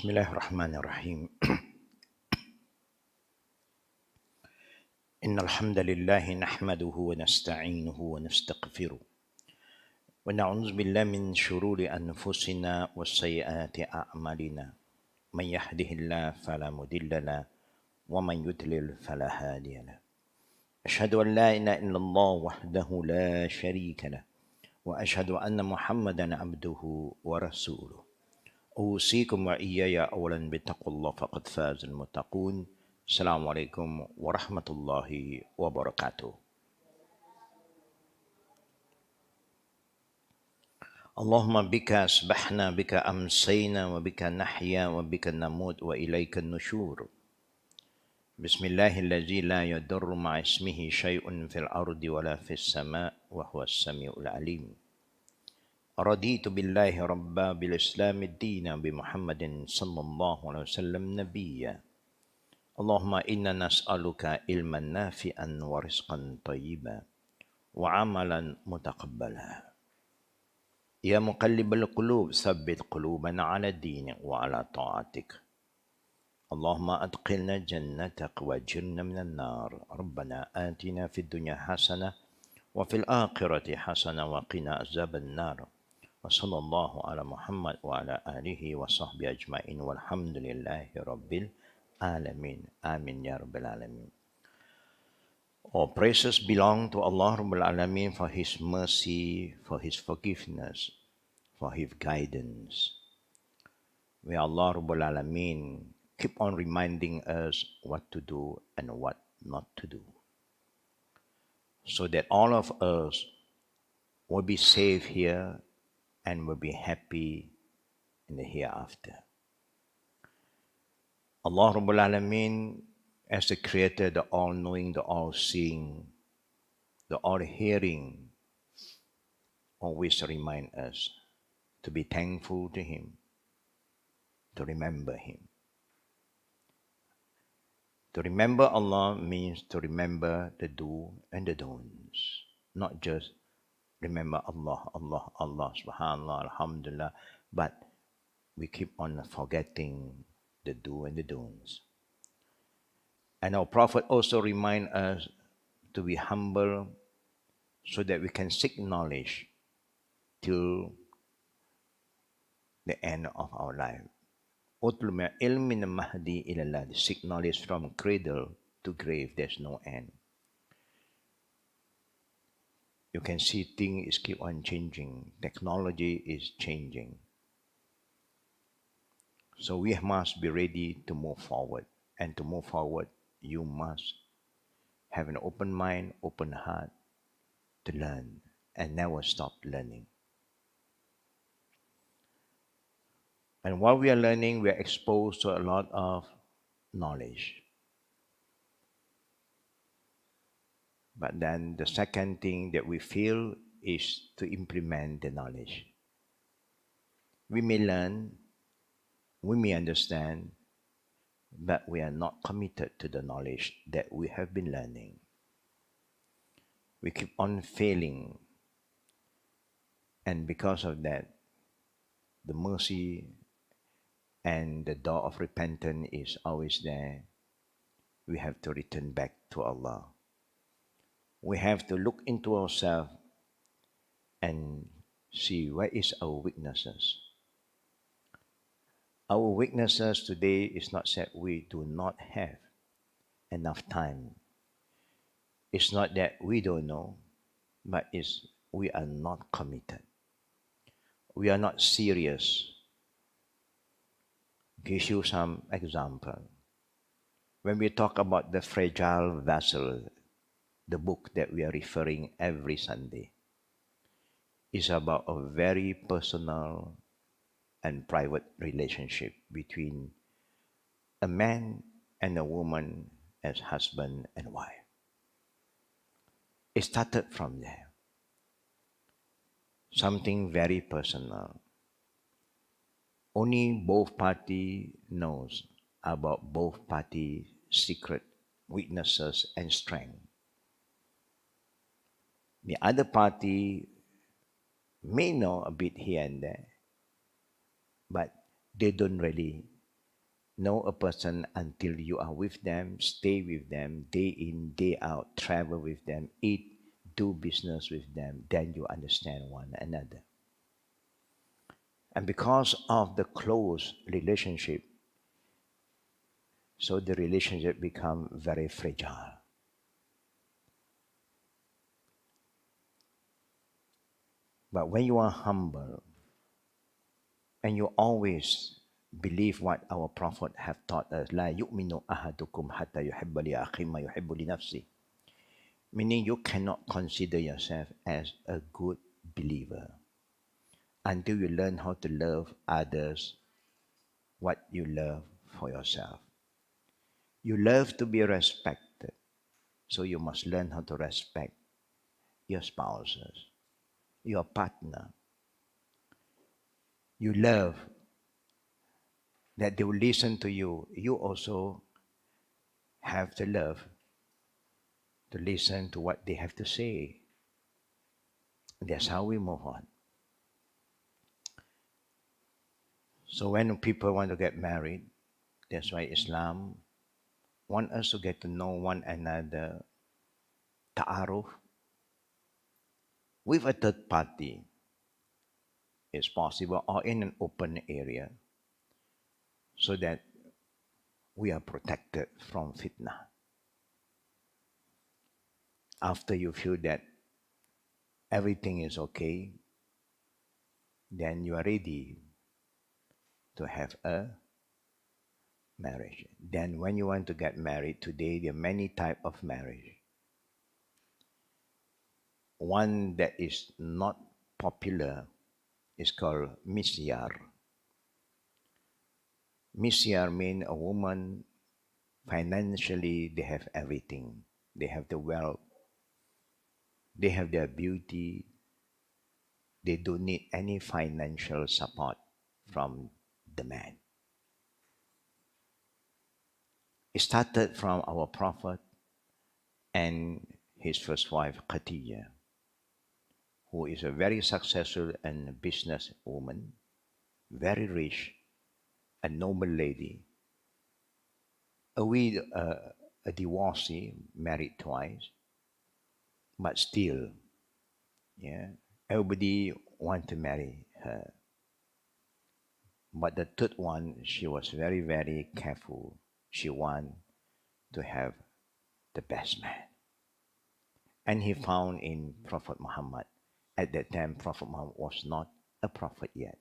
بسم الله الرحمن الرحيم إن الحمد لله نحمده ونستعينه ونستغفره ونعوذ بالله من شرور أنفسنا وسيئات أعمالنا من يهده الله فلا مضل له ومن يضلل فلا هادي له أشهد أن لا إله إلا الله وحده لا شريك له وأشهد أن محمدا عبده ورسوله أوصيكم وإياي أولا بتقوى الله فقد فاز المتقون. السلام عليكم ورحمة الله وبركاته. اللهم بك أصبحنا بك أمسينا وبك نحيا وبك نموت وإليك النشور. بسم الله الذي لا يضر مع اسمه شيء في الأرض ولا في السماء وهو السميع العليم. رضيت بالله ربا بالإسلام الدين بمحمد صلى الله عليه وسلم نبيا. اللهم إنا نسألك علما نافعا ورزقا طيبا وعملا متقبلا. يا مقلب القلوب ثبت قلوبنا على دينك وعلى طاعتك. اللهم أدخلنا جنتك وأجرنا من النار. ربنا آتنا في الدنيا حسنة وفي الآخرة حسنة وقنا عذاب النار. وصلى الله على محمد وعلى آله وصحبه أجمعين والحمد لله رب العالمين. آمين يا رب العالمين. All praises belong to Allah Rabbul Alamin for His mercy, for His forgiveness, for His guidance. May Allah Rabbul Alamin keep on reminding us what to do and what not to do, so that all of us will be safe here and will be happy in the hereafter. Allah Rabbul Alamin, as the Creator, the all-knowing, the all-seeing, the all-hearing, always remind us to be thankful to Him, to remember Him. To remember Allah means to remember the do and the don'ts, not just remember Allah, Allah, Allah, subhanallah, alhamdulillah, but we keep on forgetting the do and the don'ts. And our Prophet also reminds us to be humble so that we can seek knowledge till the end of our life. Seek knowledge from cradle to grave, there's no end. You can see things keep on changing. Technology is changing. So we must be ready to move forward. And to move forward, you must have an open mind, open heart to learn and never stop learning. And while we are learning, we are exposed to a lot of knowledge. But then the second thing that we feel is to implement the knowledge. We may learn, we may understand, but we are not committed to the knowledge that we have been learning. We keep on failing. And because of that, the mercy and the door of repentance is always there. We have to return back to Allah. We have to look into ourselves and see where is our weaknesses. Our weaknesses today is not that we do not have enough time. It's not that we don't know, but it's we are not committed. We are not serious. Give you some example. When we talk about the fragile vessel, the book that we are referring every Sunday is about a very personal and private relationship between a man and a woman as husband and wife. It started from there. Something very personal. Only both parties knows about both parties' secret weaknesses and strength. The other party may know a bit here and there, but they don't really Know a person until you are with them, stay with them, day in, day out, travel with them, eat, do business with them, then you understand one another. And because of the close relationship, so the relationship become very fragile. But when you are humble and you always believe what our Prophet have taught us, لا يؤمن أحدكم حتى يحب لأخيه ما يحب لنفسه. Meaning you cannot consider yourself as a good believer until you learn how to love others what you love for yourself. You love to be respected, so you must learn how to respect your spouses, your partner. You love that they will listen to you. You also have the love to listen to what they have to say. That's how we move on. So when people want to get married, that's why Islam want us to get to know one another, ta'aruf, with a third party is possible or in an open area so that we are protected from fitna. After you feel that everything is okay, then you are ready to have a marriage. Then when you want to get married today, there are many types of marriage. One that is not popular is called misyar. Misyar means a woman financially they have everything. They have the wealth. They have their beauty. They don't need any financial support from the man. It started from our Prophet and his first wife, Khadijah, who is a very successful and business woman, very rich, a noble lady, a divorcee, married twice, but still, yeah, everybody want to marry her. But the third one, she was very, very careful. She want to have the best man. And he found in Prophet Muhammad. At that time, Prophet Muhammad was not a prophet yet.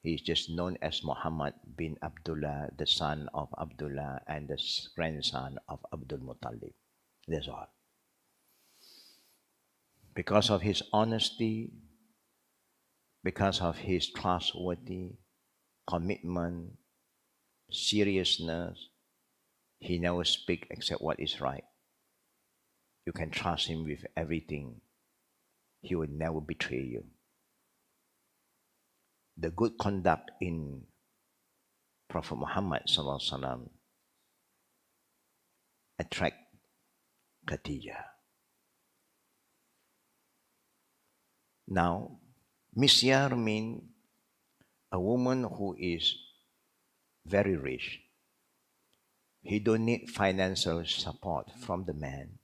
He is just known as Muhammad bin Abdullah, the son of Abdullah and the grandson of Abdul Muttalib. That's all. Because of his honesty, because of his trustworthy commitment, seriousness, he never speak except what is right. You can trust him with everything. He will never betray you. The good conduct in Prophet Muhammad SAW attract Khadijah. Now, misyar means a woman who is very rich. He don't need financial support from the man.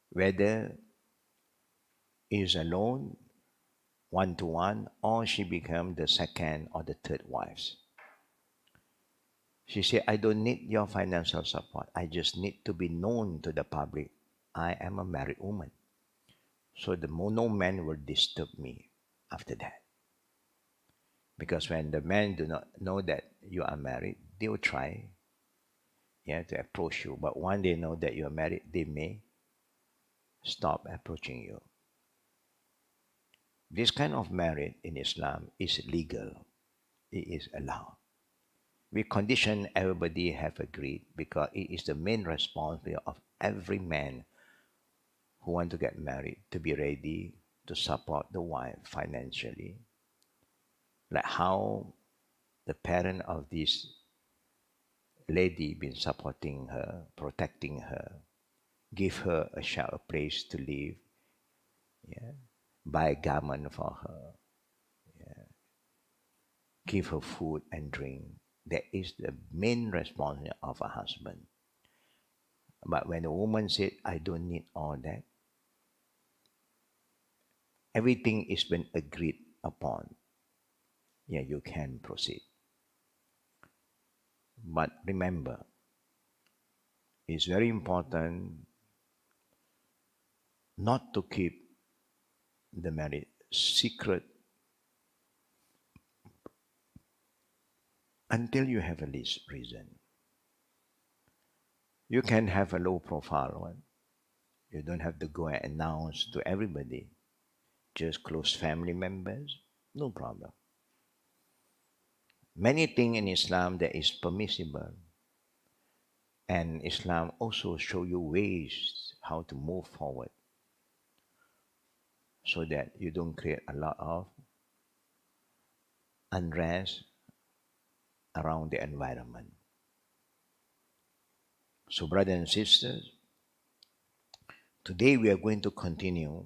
Whether he is alone, one-to-one, or she become the second or the third wife. She said, I don't need your financial support. I just need to be known to the public. I am a married woman. So no man will disturb me after that. Because when the men do not know that you are married, they will try, yeah, to approach you. But when they know that you are married, they may stop approaching you. This kind of marriage in Islam is legal. It is allowed. We condition everybody have agreed because it is the main responsibility of every man who want to get married to be ready to support the wife financially. Like how the parent of this lady been supporting her, protecting her, give her a shelter, place to live, yeah, buy a garment for her, yeah, give her food and drink. That is the main responsibility of a husband. But when the woman said, I don't need all that, everything is been agreed upon. Yeah, you can proceed. But remember, it's very important not to keep the marriage secret until you have a least reason. You can have a low profile one. You don't have to go and announce to everybody. Just close family members, no problem. Many things in Islam that is permissible, and Islam also show you ways how to move forward so that you don't create a lot of unrest around the environment. So brothers and sisters, today we are going to continue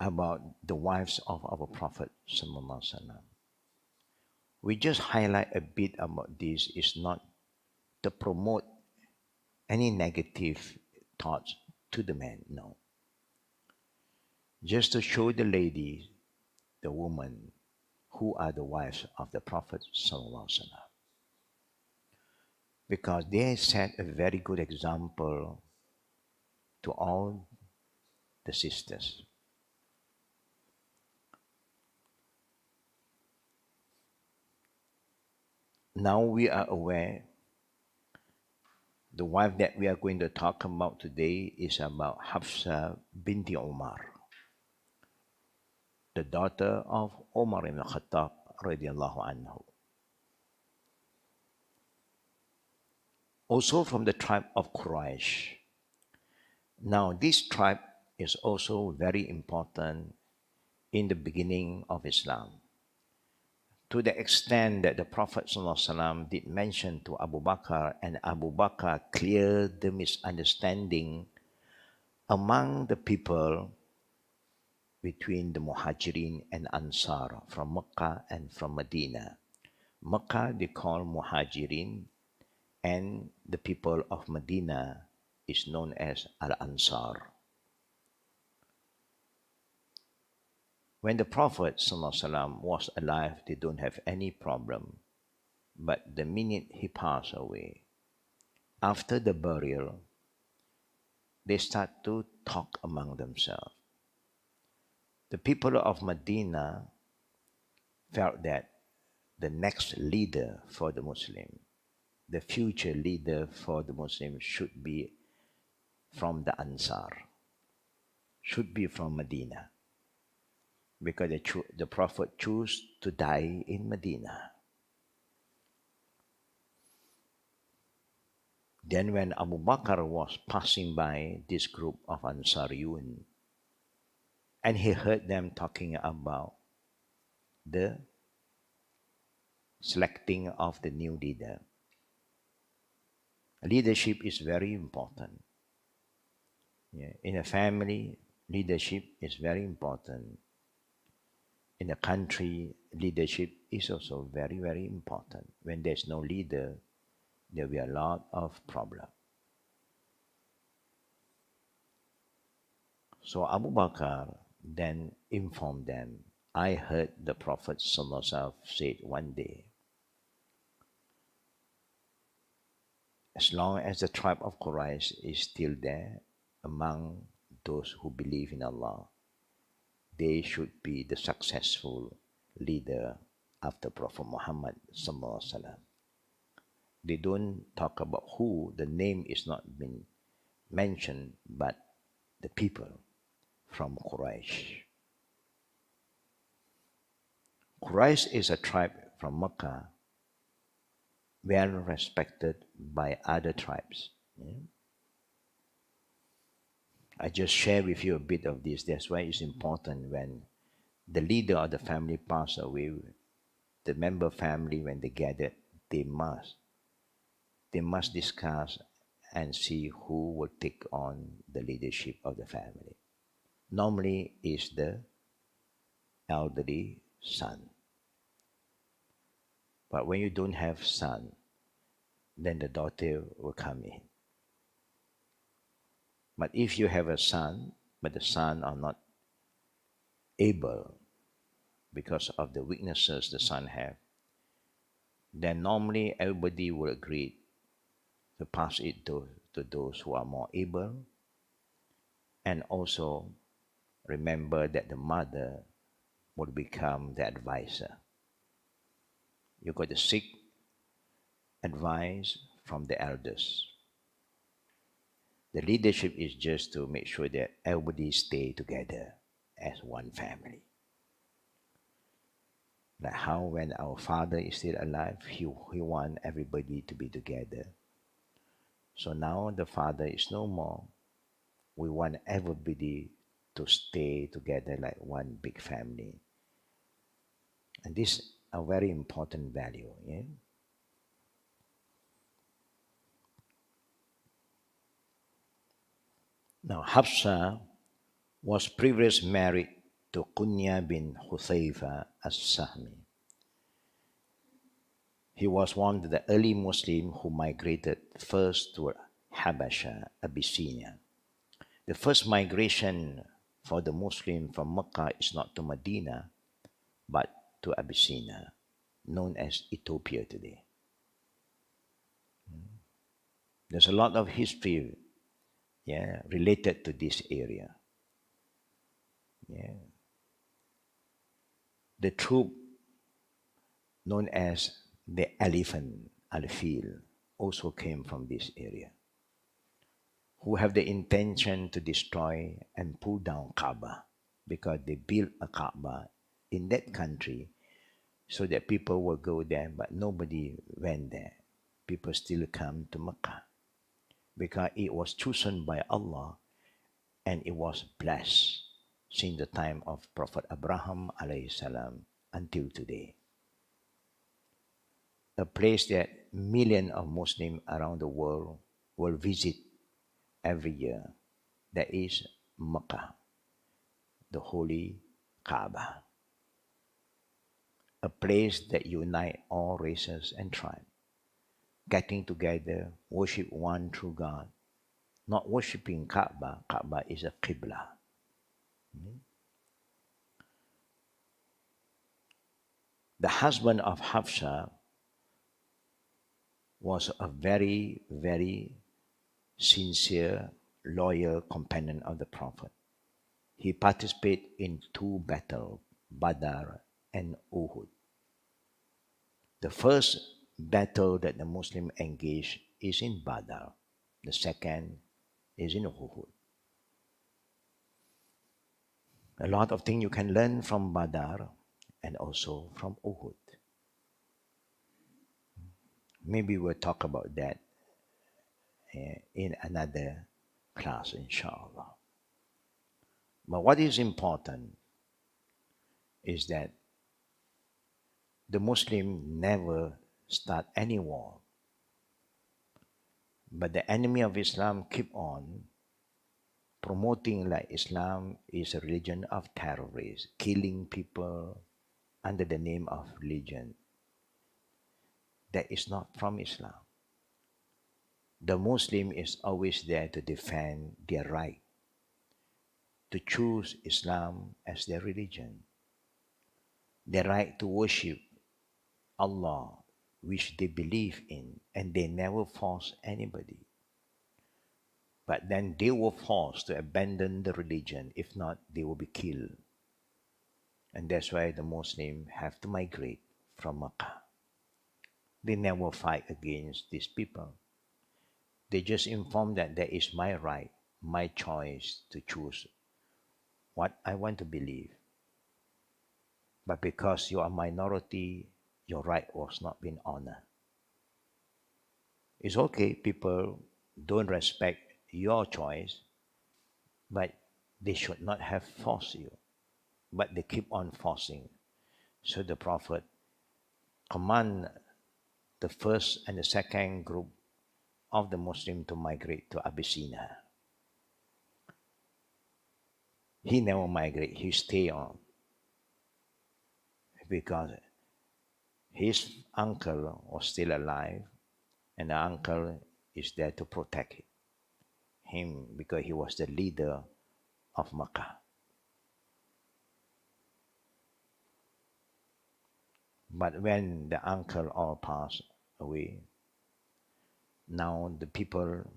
about the wives of our Prophet Sallallahu Alaihi Wasallam. We just highlight a bit about this is not to promote any negative thoughts to the man, no. Just to show the ladies, the woman, who are the wives of the Prophet Sallallahu Alaihi Wasallam. Because they set a very good example to all the sisters. Now we are aware the wife that we are going to talk about today is about Hafsa binti Umar, the daughter of Umar ibn Khattab radiallahu anhu. Also from the tribe of Quraysh. Now this tribe is also very important in the beginning of Islam, to the extent that the Prophet ﷺ did mention to Abu Bakr, and Abu Bakr cleared the misunderstanding among the people between the Muhajirin and Ansar from Mecca and from Medina. Mecca they call Muhajirin, and the people of Medina is known as Al-Ansar. When the Prophet ﷺ was alive, they don't have any problem. But the minute he passed away, after the burial, they start to talk among themselves. The people of Medina felt that the next leader for the Muslim, the future leader for the Muslims should be from the Ansar, should be from Medina. Because the Prophet chose to die in Medina. Then when Abu Bakr was passing by this group of Ansariyun, and he heard them talking about the selecting of the new leader. Leadership is very important. Yeah. In a family, leadership is very important. In a country, leadership is also very, very important. When there's no leader, there will be a lot of problems. So Abu Bakr then informed them, I heard the Prophet ﷺ said one day, as long as the tribe of Quraysh is still there among those who believe in Allah, they should be the successful leader after Prophet Muhammad ﷺ. They don't talk about who, the name is not been mentioned, but the people from Quraysh. Quraysh is a tribe from Mecca, well respected by other tribes. Yeah? I just share with you a bit of this. That's why it's important when the leader of the family passed away, the member family, when they gather, they must discuss and see who will take on the leadership of the family. Normally is the elderly son. But when you don't have son, then the daughter will come in. But if you have a son, but the son are not able because of the weaknesses the son have, then normally everybody will agree to pass it to those who are more able, and also remember that the mother will become the advisor. You got to seek advice from the elders. The leadership is just to make sure that everybody stay together as one family. Like how when our father is still alive, he want everybody to be together. So now the father is no more. We want everybody to stay together like one big family. And this is a very important value. Yeah? Now Hafsa was previously married to Kunya bin Huthayfa as-Sahmi. He was one of the early Muslims who migrated first to Habasha, Abyssinia. The first migration for the Muslim from Mecca is not to Medina, but to Abyssinia, known as Ethiopia today. There's a lot of history related to this area. Yeah. The troop known as the elephant, al-fil, also came from this area, who have the intention to destroy and pull down Kaaba, because they built a Kaaba in that country so that people will go there, but nobody went there. People still come to Mecca because it was chosen by Allah and it was blessed since the time of Prophet Abraham alayhi salam until today. A place that millions of Muslims around the world will visit every year. That is Mecca, the holy Kaaba. A place that unites all races and tribes, getting together, worship one true God, not worshiping Kaaba. Kaaba is a Qibla. The husband of Hafsa was a very, very sincere, loyal companion of the Prophet. He participated in 2 battles, Badr and Uhud. The first battle that the Muslim engaged is in Badr. The second is in Uhud. A lot of things you can learn from Badr and also from Uhud. Maybe we'll talk about that in another class, inshallah. But what is important is that the Muslim never start any war. But the enemy of Islam keep on promoting like Islam is a religion of terrorists, killing people under the name of religion. That is not from Islam. The Muslim is always there to defend their right to choose Islam as their religion, their right to worship Allah, which they believe in, and they never force anybody. But then they were forced to abandon the religion. If not, they will be killed. And that's why the Muslims have to migrate from Mecca. They never fight against these people. They just inform that that is my right, my choice to choose what I want to believe. But because you are a minority, your right was not being honored. It's okay, people don't respect your choice, but they should not have forced you. But they keep on forcing. So the Prophet command the first and the second group of the Muslim to migrate to Abyssinia. He never migrate, he stay on. Because His uncle was still alive, and the uncle is there to protect him because he was the leader of Makkah. But when the uncle all passed away, now the people,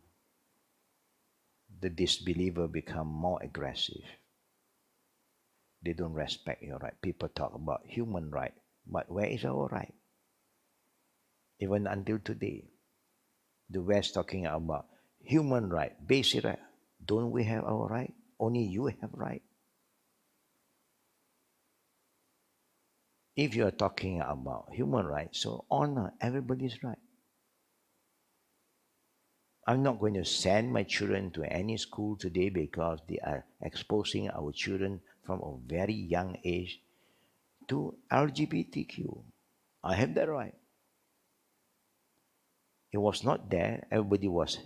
the disbeliever, become more aggressive. They don't respect your right. People talk about human right, but where is our right? Even until today, the West talking about human right, basic right. Don't we have our right? Only you have right. If you are talking about human rights, so honor everybody's right. I'm not going to send my children to any school today because they are exposing our children from a very young age to LGBTQ. I have that right. It was not there. Everybody was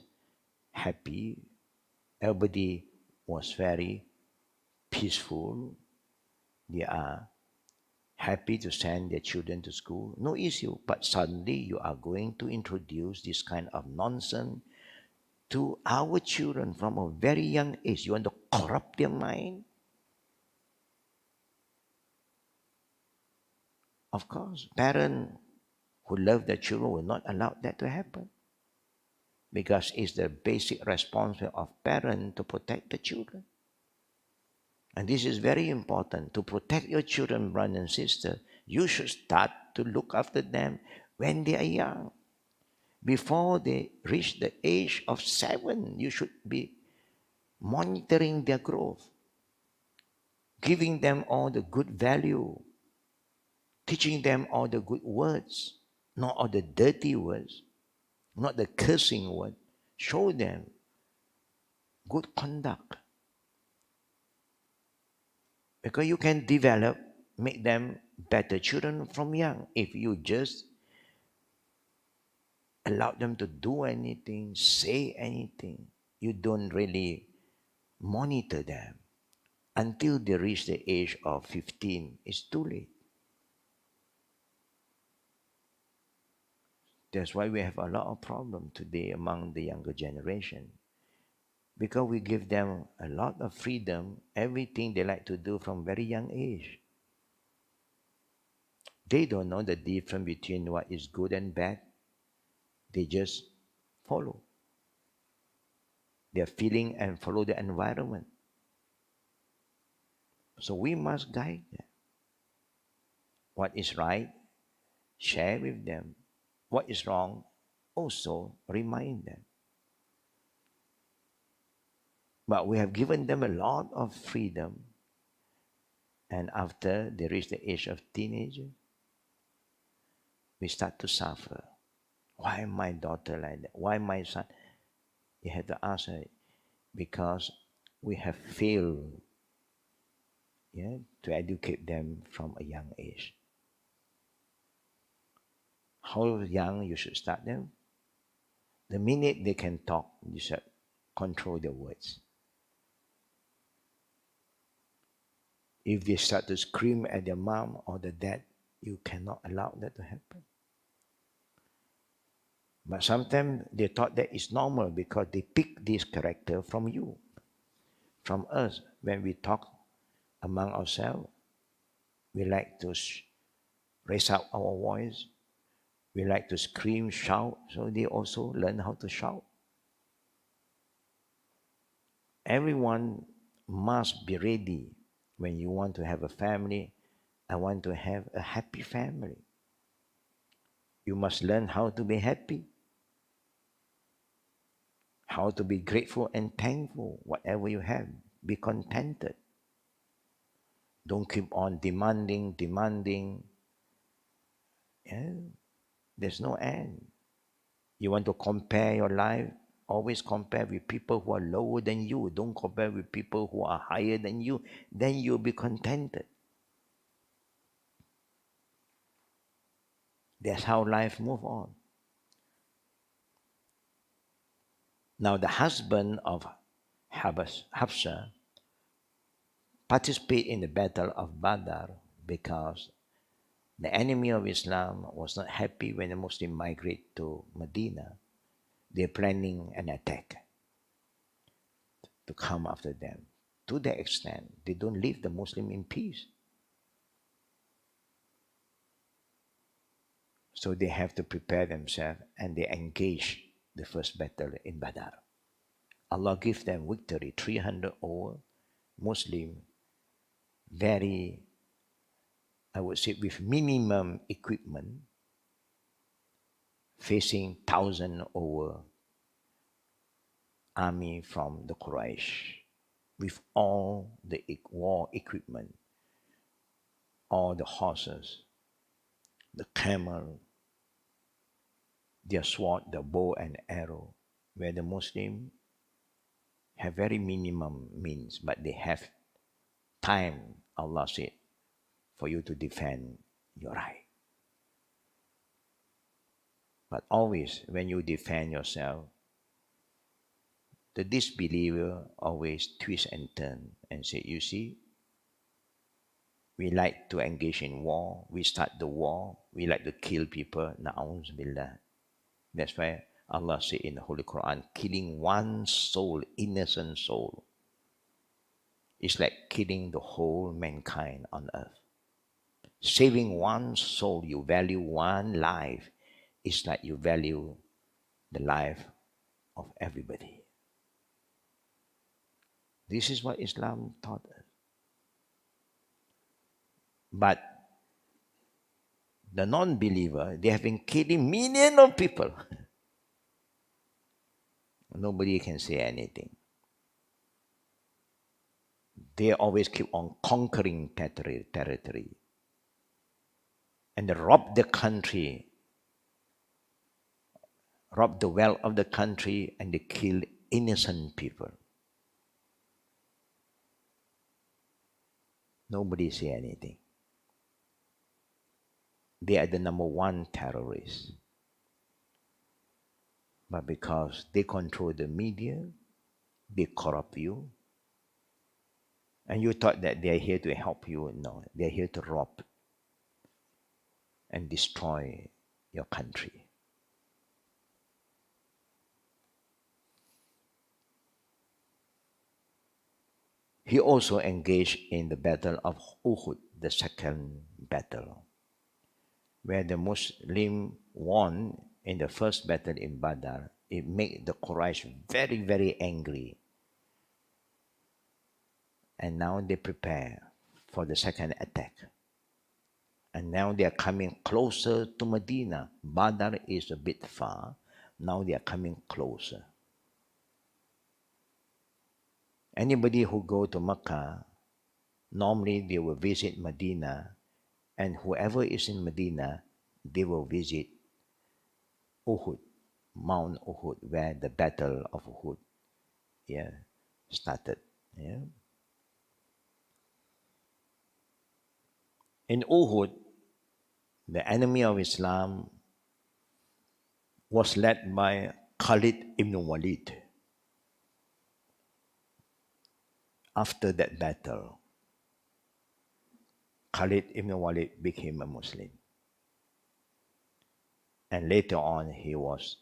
happy. Everybody was very peaceful. They are happy to send their children to school. No issue. But suddenly you are going to introduce this kind of nonsense to our children from a very young age. You want to corrupt their mind? Of course, parents who love their children will not allow that to happen because it's the basic responsibility of parents to protect the children. And this is very important. To protect your children, brother and sister, you should start to look after them when they are young. Before they reach the age of 7, you should be monitoring their growth, giving them all the good value, teaching them all the good words, not all the dirty words, not the cursing word. Show them good conduct. Because you can develop, make them better children from young. If you just allow them to do anything, say anything, you don't really monitor them until they reach the age of 15. It's too late. That's why we have a lot of problems today among the younger generation. Because we give them a lot of freedom, everything they like to do from very young age. They don't know the difference between what is good and bad. They just follow their feeling and follow the environment. So we must guide them. What is right, share with them. What is wrong, also remind them. But we have given them a lot of freedom. And after they reach the age of teenager, we start to suffer. Why my daughter like that? Why my son? You have to answer it. Because we have failed, to educate them from a young age. How young you should start them? The minute they can talk, you should control their words. If they start to scream at their mom or the dad, you cannot allow that to happen. But sometimes they thought that is normal because they pick this character from you, from us. When we talk among ourselves, we like to raise up our voice. We like to scream, shout. So they also learn how to shout. Everyone must be ready when you want to have a family. I want to have a happy family. You must learn how to be happy, how to be grateful and thankful, whatever you have. Be contented. Don't keep on demanding. Yeah, there's no end. You want to compare your life, always compare with people who are lower than you. Don't compare with people who are higher than you. Then you'll be contented. That's how life moves on. Now the husband of Hafsa participated in the battle of Badr because The enemy of Islam was not happy when the Muslim migrate to Medina. They're planning an attack to come after them. To that extent, they don't leave the Muslim in peace. So they have to prepare themselves and they engage the first battle in Badr. Allah gives them victory, 300 old Muslim, very, I would say, with minimum equipment, facing 1,000 over army from the Quraysh, with all the war equipment, all the horses, the camel, their sword, the bow and arrow, where the Muslim have very minimum means, but they have time, Allah said, for you to defend your right. But always, when you defend yourself, the disbeliever always twist and turn and say, you see, we like to engage in war, we start the war, we like to kill people, na'uz billah. That's why Allah said in the Holy Quran, killing one soul, innocent soul, is like killing the whole mankind on earth. Saving one soul, you value one life, is like you value the life of everybody. This is what Islam taught us. But the non-believer, they have been killing millions of people. Nobody can say anything. They always keep on conquering territory. And they rob the country, rob the wealth of the country, and they kill innocent people. Nobody say anything. They are the number one terrorists. But because they control the media, they corrupt you, and you thought that they are here to help you. No, they are here to rob and destroy your country. He also engaged in the battle of Uhud, the second battle, where the Muslim won in the first battle in Badr. It made the Quraysh very, very angry. And now they prepare for the second attack. And now they are coming closer to Medina. Badr is a bit far. Now they are coming closer. Anybody who go to Mecca, normally they will visit Medina, and whoever is in Medina, they will visit Uhud, Mount Uhud, where the battle of Uhud started. In Uhud, the enemy of Islam was led by Khalid ibn Walid. After that battle, Khalid ibn Walid became a Muslim. And later on, he was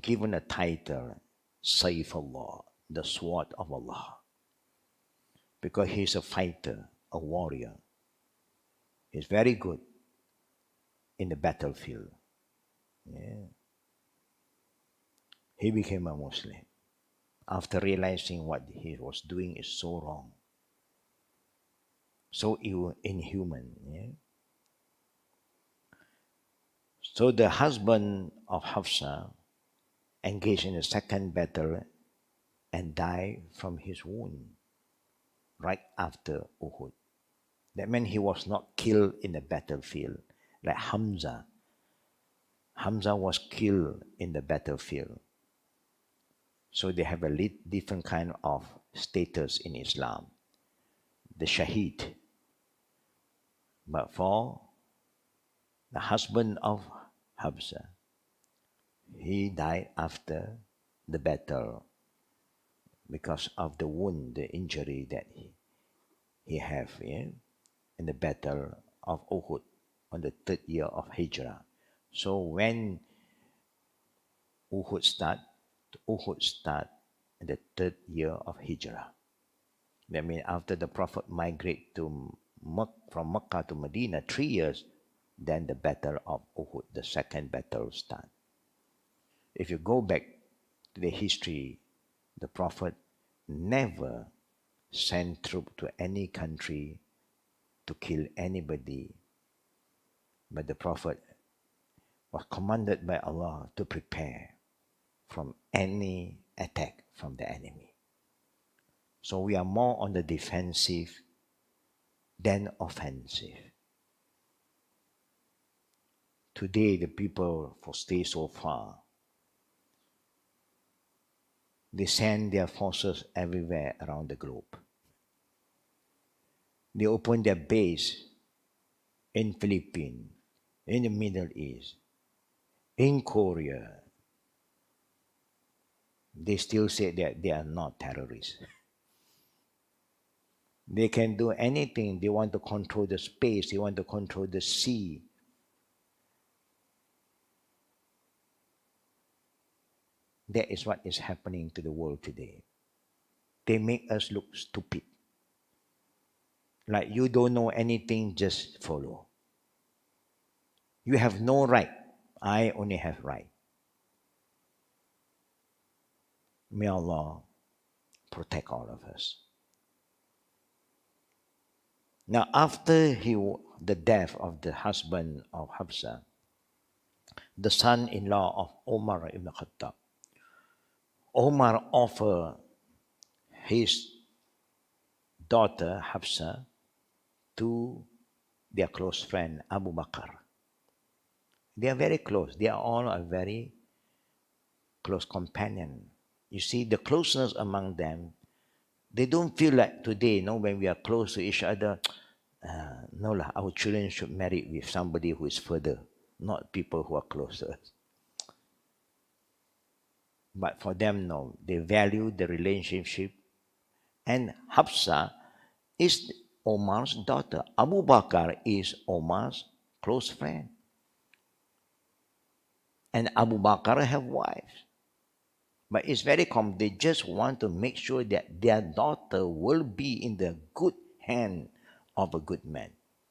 given a title, Saifullah, the sword of Allah. Because he's a fighter, a warrior. He's very good in the battlefield. He became a Muslim after realizing what he was doing is so wrong, so inhuman. So the husband of Hafsa engaged in a second battle and died from his wound right after Uhud. That meant he was not killed in the battlefield like Hamza. Hamza was killed in the battlefield. So they have a different kind of status in Islam. The Shaheed. But for the husband of Hamza, he died after the battle because of the wound, the injury that he had in the battle of Uhud. on the third year of Hijrah. So when Uhud start in the third year of Hijrah. That means after the Prophet migrate to from Mecca to Medina 3 years, then the battle of Uhud, the second battle start. If you go back to the history, the Prophet never sent troops to any country to kill anybody, but the Prophet was commanded by Allah to prepare from any attack from the enemy. So we are more on the defensive than offensive. Today, the people who stay so far, they send their forces everywhere around the globe. They open their base in Philippines, in the Middle East, in Korea. They still say that they are not terrorists. They can do anything. They want to control the space. They want to control the sea. That is what is happening to the world today. They make us look stupid. Like you don't know anything, just follow. You have no right. I only have right. May Allah protect all of us. Now, after the death of the husband of Hafsa, the son-in-law of Omar ibn Khattab, Omar offered his daughter Hafsa to their close friend Abu Bakr. They are very close. They are all a very close companion. You see, the closeness among them, they don't feel like today, when we are close to each other, our children should marry with somebody who is further, not people who are closer. But for them, no, they value the relationship. And Hafsa is Omar's daughter. Abu Bakr is Omar's close friend. And Abu Bakr have wives. But it's very common. They just want to make sure that their daughter will be in the good hand of a good man,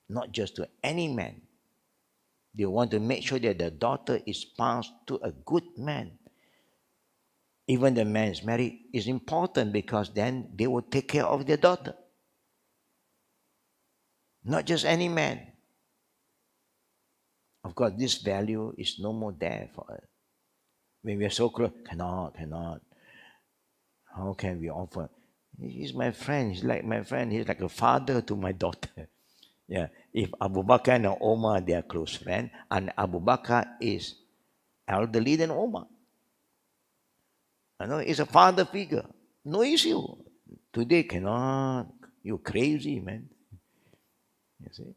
not just to any man. They want to make sure that the daughter is passed to a good man. Even the man is married is important because then they will take care of their daughter. Not just any man. Of course, this value is no more there for us. When we are so close, cannot. How can we offer? He's my friend. He's like my friend. He's like a father to my daughter. Yeah. If Abu Bakr and Omar, they are close friends, and Abu Bakr is elderly than Omar. It's a father figure. No issue. Today cannot. You crazy, man. You see?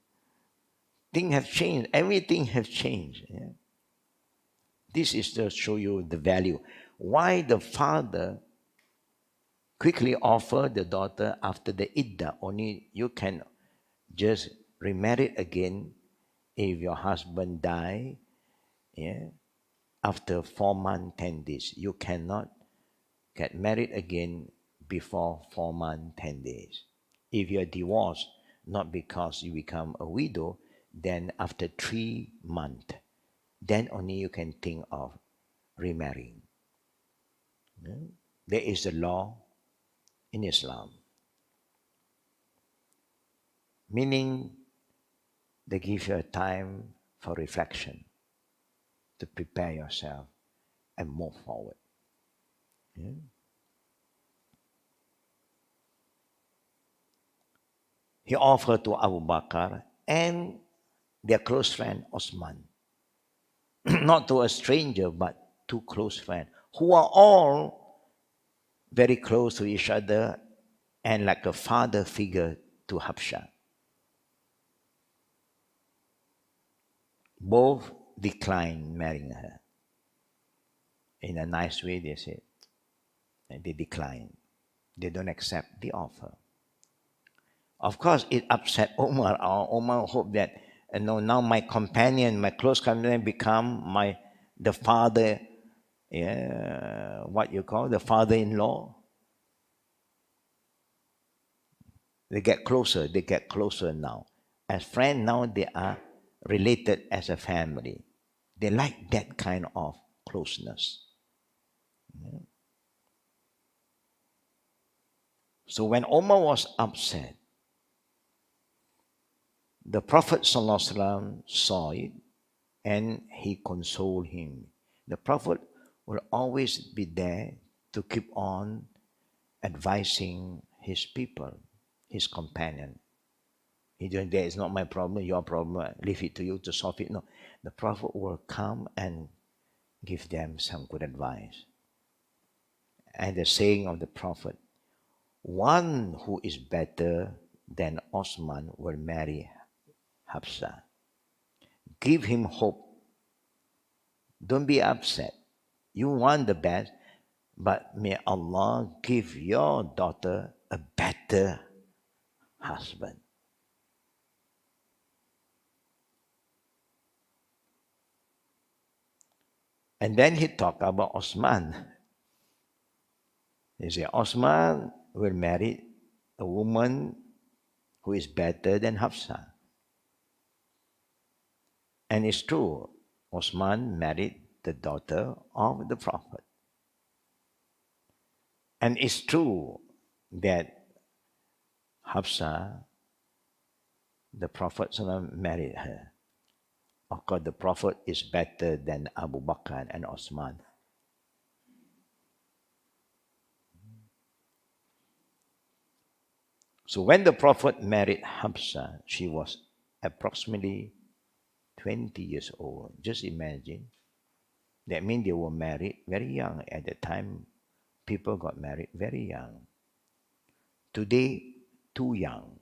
Things have changed. Everything has changed. Yeah? This is to show you the value. Why the father quickly offer the daughter after the iddah. Only you can just remarry again if your husband die. Yeah? After 4 months, 10 days. You cannot get married again before 4 months, 10 days. If you're divorced, not because you become a widow, then after 3 months, then only you can think of remarrying. Yeah? There is a law in Islam, meaning they give you a time for reflection to prepare yourself and move forward. Yeah? He offered to Abu Bakr and their close friend Osman, not to a stranger, but to close friends, who are all very close to each other and like a father figure to Hafsa. Both declined marrying her. In a nice way, they said, and they decline. They don't accept the offer. Of course, it upset Omar. Omar hoped that And now my companion, my close companion, become the father. Yeah, what you call the father-in-law. They get closer. They get closer now. As friends, now they are related as a family. They like that kind of closeness. Yeah. So when Omar was upset, the Prophet ﷺ saw it and he consoled him. The Prophet will always be there to keep on advising his people, his companion. He doing that is not my problem, your problem, I leave it to you to solve it. No, the Prophet will come and give them some good advice. And the saying of the Prophet, one who is better than Osman will marry Hafsa. Give him hope. Don't be upset. You want the best, but may Allah give your daughter a better husband. And then he talked about Osman. He said, Osman will marry a woman who is better than Hafsa. And it's true, Osman married the daughter of the Prophet. And it's true that Hafsa, the Prophet married her. Of course, the Prophet is better than Abu Bakr and Osman. So when the Prophet married Hafsa, she was approximately 20 years old. Just imagine. That means they were married very young. At the time, people got married very young. Today, too young.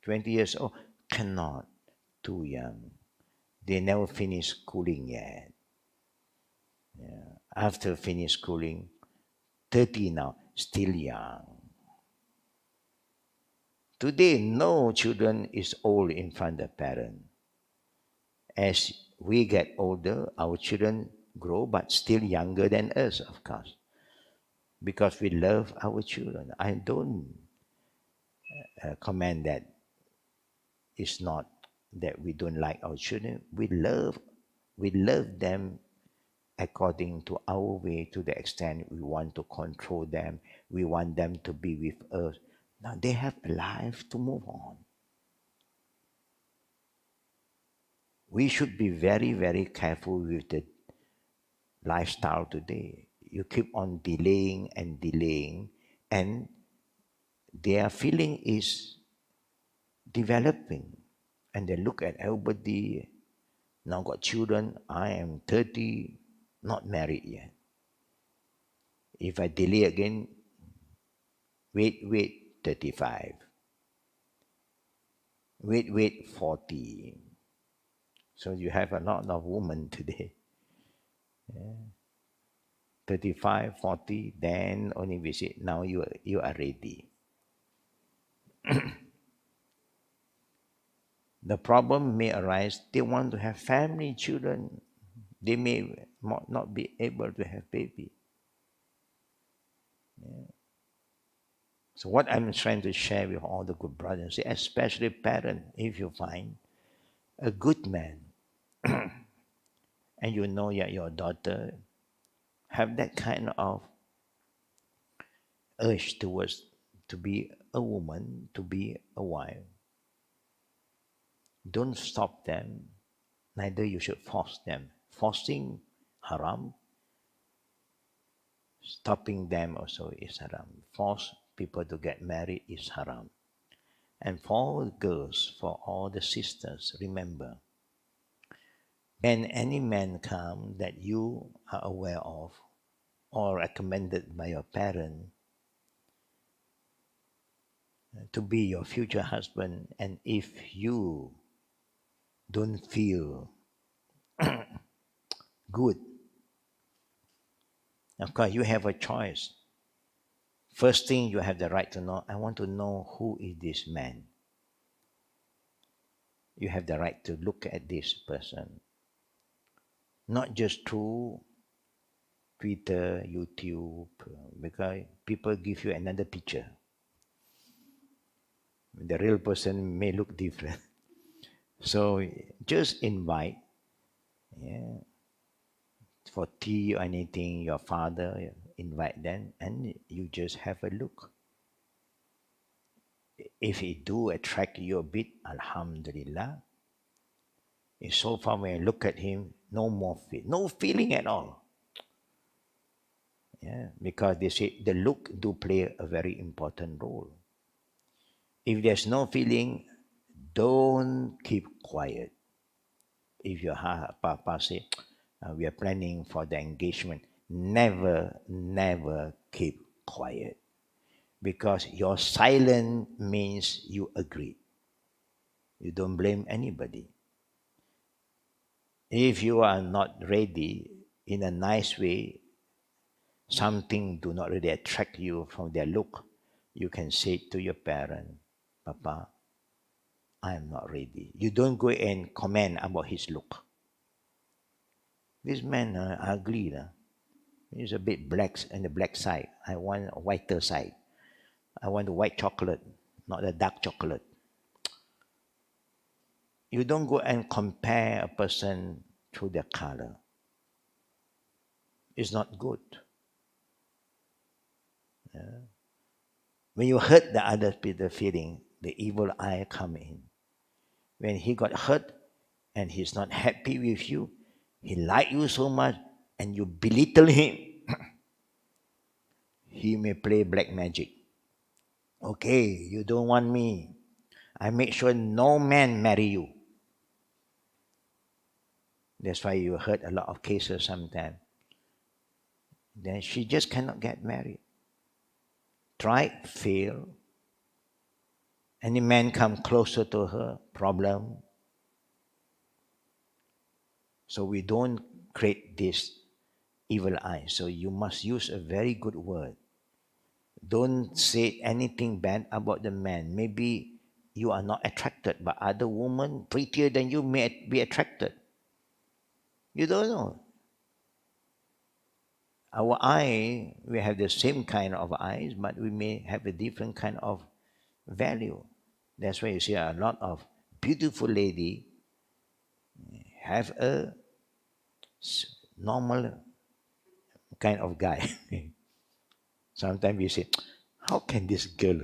20 years old, cannot. Too young. They never finish schooling yet. Yeah. After finish schooling, 30 now, still young. Today, no children is old in front of parents. As we get older, our children grow, but still younger than us, of course. Because we love our children. I don't comment that it's not that we don't like our children. We love them according to our way, to the extent we want to control them. We want them to be with us. Now they have a life to move on. We should be very, very careful with the lifestyle today. You keep on delaying and delaying, and their feeling is developing. And they look at everybody, now got children. I am 30, not married yet. If I delay again, wait, 35. Wait, 40. So you have a lot of women today. Yeah. 35, 40, then only visit. Now you are ready. The problem may arise, they want to have family, children. They may not be able to have baby. Yeah. So what I'm trying to share with all the good brothers, especially parents, if you find a good man, and you know that your daughter have that kind of urge towards to be a woman, to be a wife, don't stop them, neither you should force them. Forcing haram, stopping them also is haram. Force people to get married is haram. And for girls, for all the sisters, remember, when any man come that you are aware of or recommended by your parent to be your future husband, and if you don't feel good, of course you have a choice. First thing you have the right to know, I want to know who is this man. You have the right to look at this person, not just through Twitter, YouTube, because people give you another picture. The real person may look different. So just invite, yeah, for tea or anything, your father, invite them, and you just have a look. If it do attract you a bit, Alhamdulillah. If so far when you look at him, no feeling at all. Yeah, because they say the look do play a very important role. If there's no feeling, don't keep quiet. If your papa say, we are planning for the engagement, never keep quiet. Because your silence means you agree. You don't blame anybody. If you are not ready in a nice way, something do not really attract you from their look, you can say to your parent, Papa, I am not ready. You don't go and comment about his look. This man ugly. He's a bit black on the black side. I want a whiter side. I want the white chocolate, not the dark chocolate. You don't go and compare a person through their color. It's not good. Yeah. When you hurt the other people feeling, the evil eye come in. When he got hurt and he's not happy with you, he like you so much and you belittle him, he may play black magic. Okay, you don't want me. I make sure no man marry you. That's why you heard a lot of cases sometimes. Then she just cannot get married. Try, fail. Any man come closer to her, problem. So we don't create this evil eye. So you must use a very good word. Don't say anything bad about the man. Maybe you are not attracted, but other women prettier than you may be attracted. You don't know. Our eye, we have the same kind of eyes, but we may have a different kind of value. That's why you see a lot of beautiful lady have a normal kind of guy. Sometimes you say, how can this girl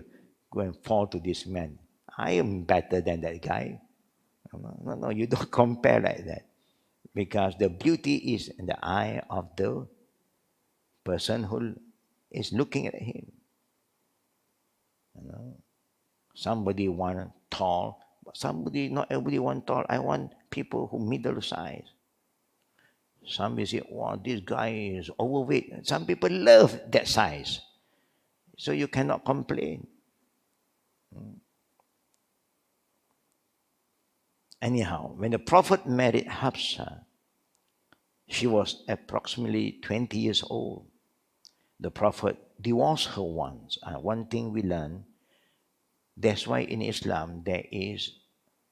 go and fall to this man? I am better than that guy. No, you don't compare like that. Because the beauty is in the eye of the person who is looking at him. Somebody want tall, but not everybody want tall. I want people who middle size. Somebody say, wow, this guy is overweight. Some people love that size. So you cannot complain. Anyhow, when the Prophet married Hafsa, she was approximately 20 years old. The Prophet divorced her once. And one thing we learn, that's why in Islam there is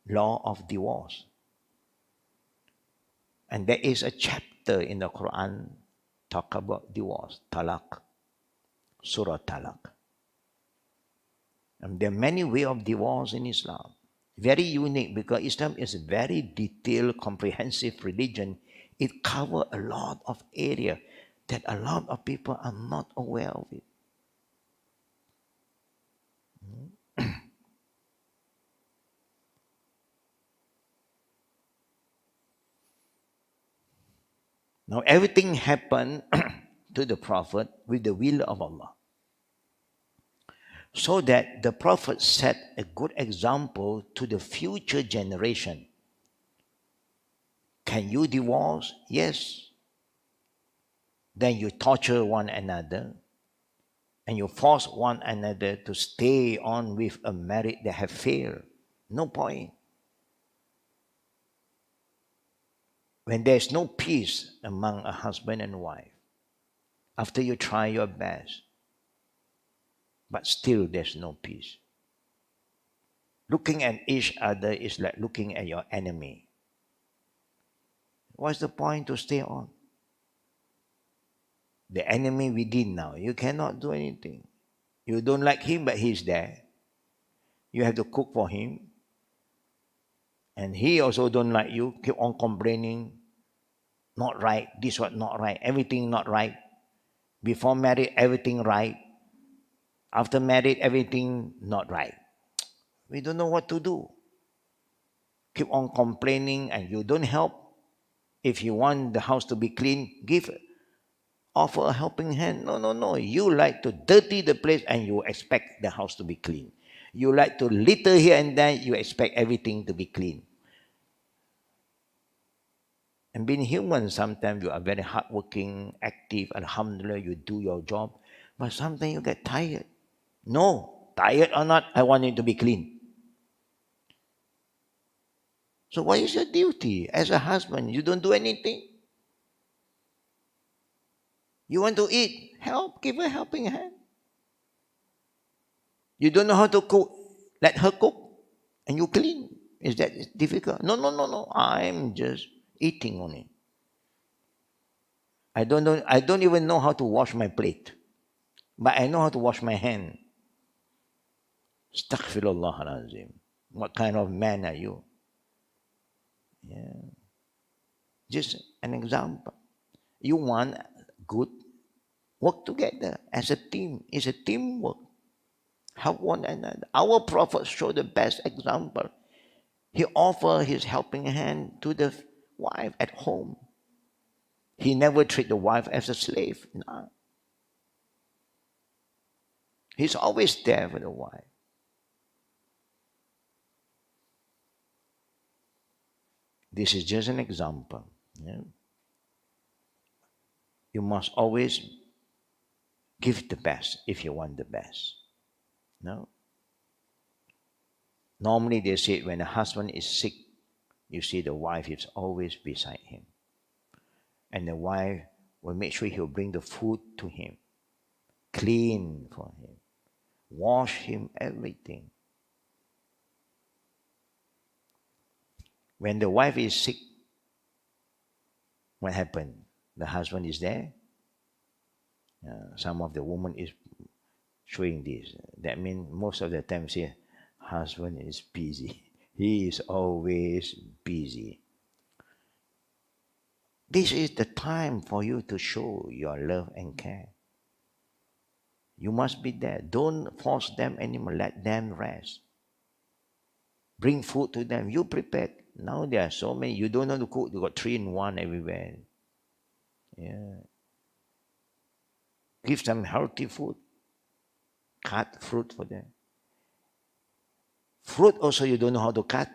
law of divorce. And there is a chapter in the Quran talk about divorce, talaq, Surah Talaq. And there are many ways of divorce in Islam. Very unique because Islam is a very detailed, comprehensive religion. It covers a lot of area that a lot of people are not aware of it. Now everything happened to the Prophet with the will of Allah. So that the Prophet set a good example to the future generation. Can you divorce? Yes. Then you torture one another and you force one another to stay on with a marriage that have failed. No point. When there's no peace among a husband and wife, after you try your best, but still there's no peace. Looking at each other is like looking at your enemy. What's the point to stay on? The enemy within now. You cannot do anything. You don't like him, but he's there. You have to cook for him. And he also don't like you. Keep on complaining. Not right. This was not right. Everything not right. Before married, everything right. After married, everything not right. We don't know what to do. Keep on complaining and you don't help. If you want the house to be clean, offer a helping hand. No. You like to dirty the place and you expect the house to be clean. You like to litter here and there, you expect everything to be clean. And being human, sometimes you are very hardworking, active, alhamdulillah, you do your job. But sometimes you get tired. No, tired or not, I want it to be clean. So what is your duty as a husband? You don't do anything. You want to eat, help, give a helping hand. You don't know how to cook, let her cook and you clean. Is that difficult? No. I'm just eating only. I don't even know how to wash my plate. But I know how to wash my hand. Astaghfirullah al-Azim. What kind of man are you? Yeah. Just an example. You want good, work together as a team. It's a teamwork. Help one another. Our Prophet showed the best example. He offered his helping hand to the wife at home. He never treated the wife as a slave. No. He's always there for the wife. This is just an example. Yeah? You must always give the best if you want the best. No? Normally they say when a husband is sick, you see the wife is always beside him. And the wife will make sure he'll bring the food to him, clean for him, wash him, everything. When the wife is sick, what happened? The husband is there. Some of the women is showing this. That means most of the time, say, husband is busy. He is always busy. This is the time for you to show your love and care. You must be there. Don't force them anymore. Let them rest. Bring food to them. You prepare. Now there are so many. You don't know to cook. You got 3-in-1 everywhere. Yeah. Give them healthy food. Cut fruit for them. Fruit also you don't know how to cut.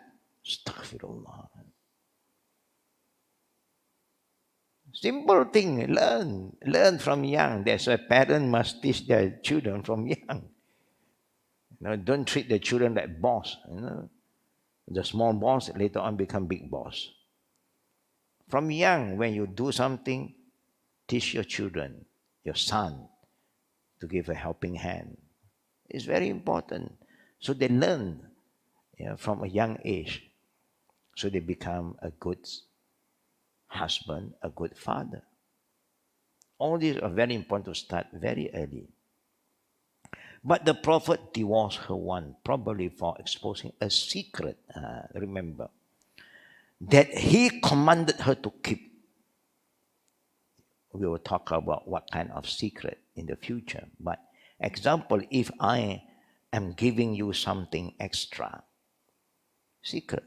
Astaghfirullah. Simple thing. Learn from young. That's why parents must teach their children from young. Don't treat the children like boss. The small boss later on become big boss. From young, when you do something, teach your children, your son, to give a helping hand. It's very important. So they learn from a young age. So they become a good husband, a good father. All these are very important to start very early. But the Prophet divorced her one, probably for exposing a secret, remember, that he commanded her to keep. We will talk about what kind of secret in the future. But example, if I am giving you something extra, secret.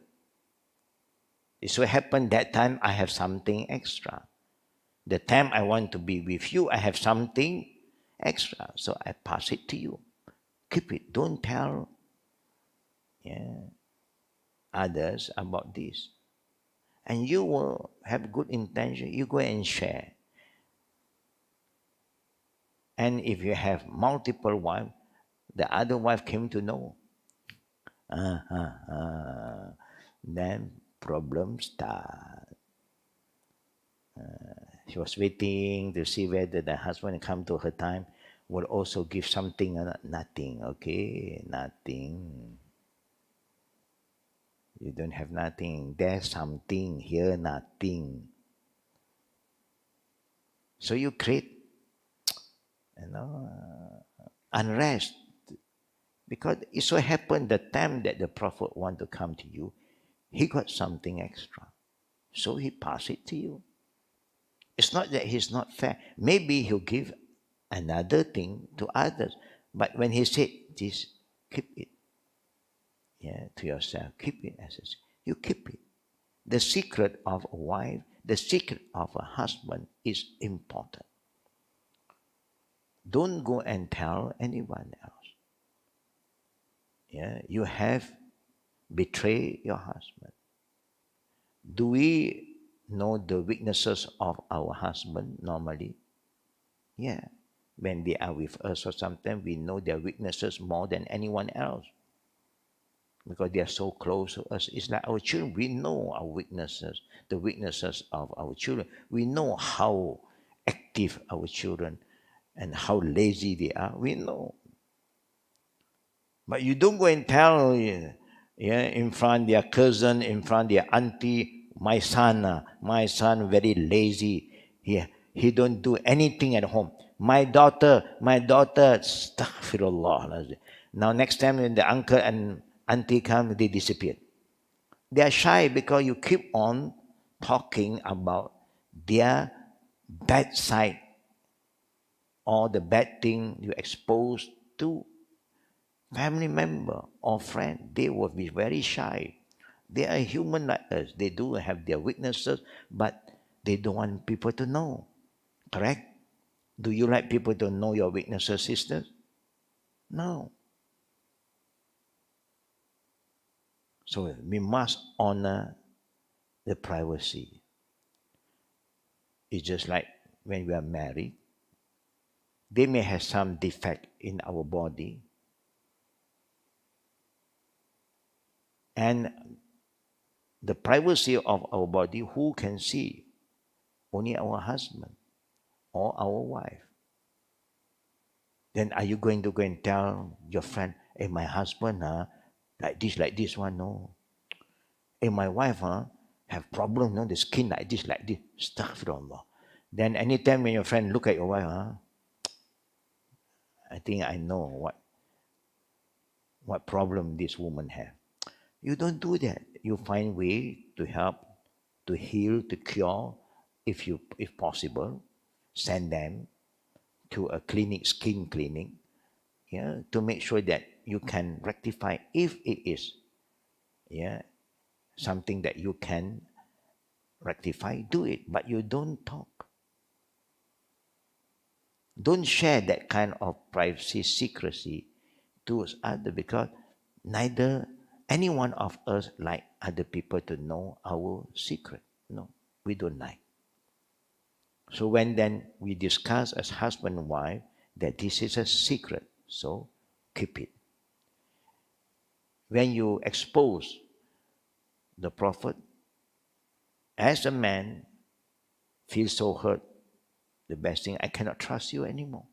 It so happened that time I have something extra. The time I want to be with you, I have something extra. So I pass it to you. Keep it. Don't tell others about this. And you will have good intention. You go and share. And if you have multiple wives, the other wife came to know. Then problems start. She was waiting to see whether the husband come to her time, will also give something or not. Nothing, okay? Nothing. You don't have nothing. There's something. Here, nothing. So you create, unrest. Because it so happened the time that the Prophet want to come to you, he got something extra. So he passed it to you. It's not that he's not fair. Maybe he'll give another thing to others. But when he said this, keep it. To yourself. Keep it as you keep it. The secret of a wife, the secret of a husband is important. Don't go and tell anyone else. You have betrayed your husband. Do we know the weaknesses of our husband normally? When they are with us, or sometimes we know their weaknesses more than anyone else. Because they are so close to us. It's like our children. We know our weaknesses, the weaknesses of our children. We know how active our children and how lazy they are. We know. But you don't go and tell in front their cousin, in front their auntie, my son very lazy. He don't do anything at home. My daughter, astaghfirullah. Now next time when the uncle and auntie come, they disappear. They are shy because you keep on talking about their bad side or the bad thing you expose to family member or friend. They will be very shy. They are human like us. They do have their weaknesses, but they don't want people to know. Correct? Do you like people to know your weaknesses, sisters? No. So we must honor the privacy. It's just like when we are married. They may have some defect in our body. And the privacy of our body, who can see? Only our husband or our wife. Then are you going to go and tell your friend, hey, my husband, like this one, no. Hey, my wife, have problem, no, the skin like this. Astaghfirullah. Then anytime when your friend look at your wife, I think I know what problem this woman have. You don't do that. You find way to help, to heal, to cure, if possible. Send them to a clinic, skin clinic, to make sure that you can rectify if it is, something that you can rectify, do it. But you don't talk. Don't share that kind of privacy, secrecy to others, because neither any one of us like other people to know our secret. No, we don't like. So when then we discuss as husband and wife that this is a secret, so keep it. When you expose the Prophet, as a man, feel so hurt, the best thing, I cannot trust you anymore.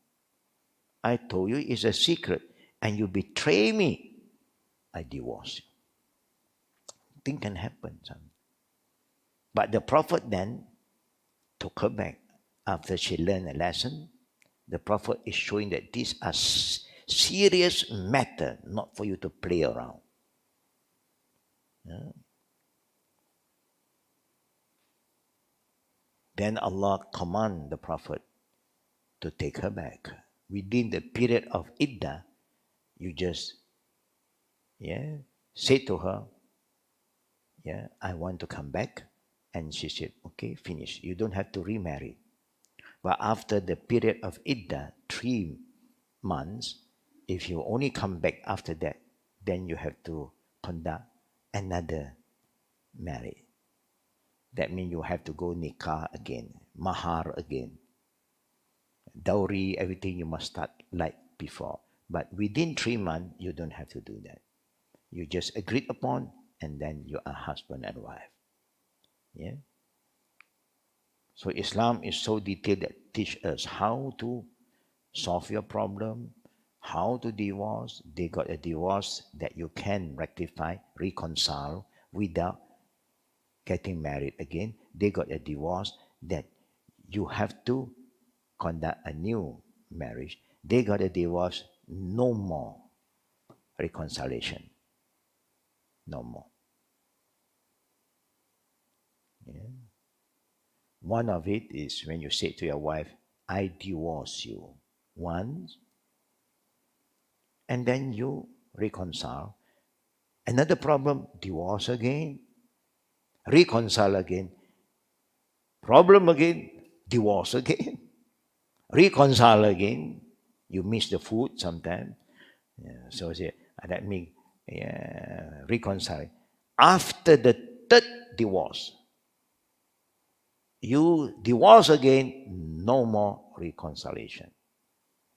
I told you it's a secret and you betray me, I divorce you. Thing can happen, son. But the Prophet then took her back after she learned a lesson. The Prophet is showing that these are serious matter, not for you to play around. Then Allah command the Prophet to take her back. Within the period of Iddah, you just say to her, I want to come back. And she said, okay, finish. You don't have to remarry. But after the period of Iddah, 3 months, if you only come back after that, then you have to conduct another marriage. That means you have to go nikah again, mahar again. Dowry, everything you must start like before. But within 3 months, you don't have to do that. You just agreed upon, and then you are husband and wife. So Islam is so detailed that teach us how to solve your problem, how to divorce. They got a divorce that you can rectify, reconcile without getting married again. They got a divorce, that you have to conduct a new marriage. They got a divorce, no more reconciliation. No more. Yeah. One of it is when you say to your wife, I divorce you once, and then you reconcile. Another problem, divorce again, reconcile again, problem again, divorce again, reconcile again. You miss the food sometimes. Yeah, so that means reconcile. After the third divorce, you divorce again, no more reconciliation.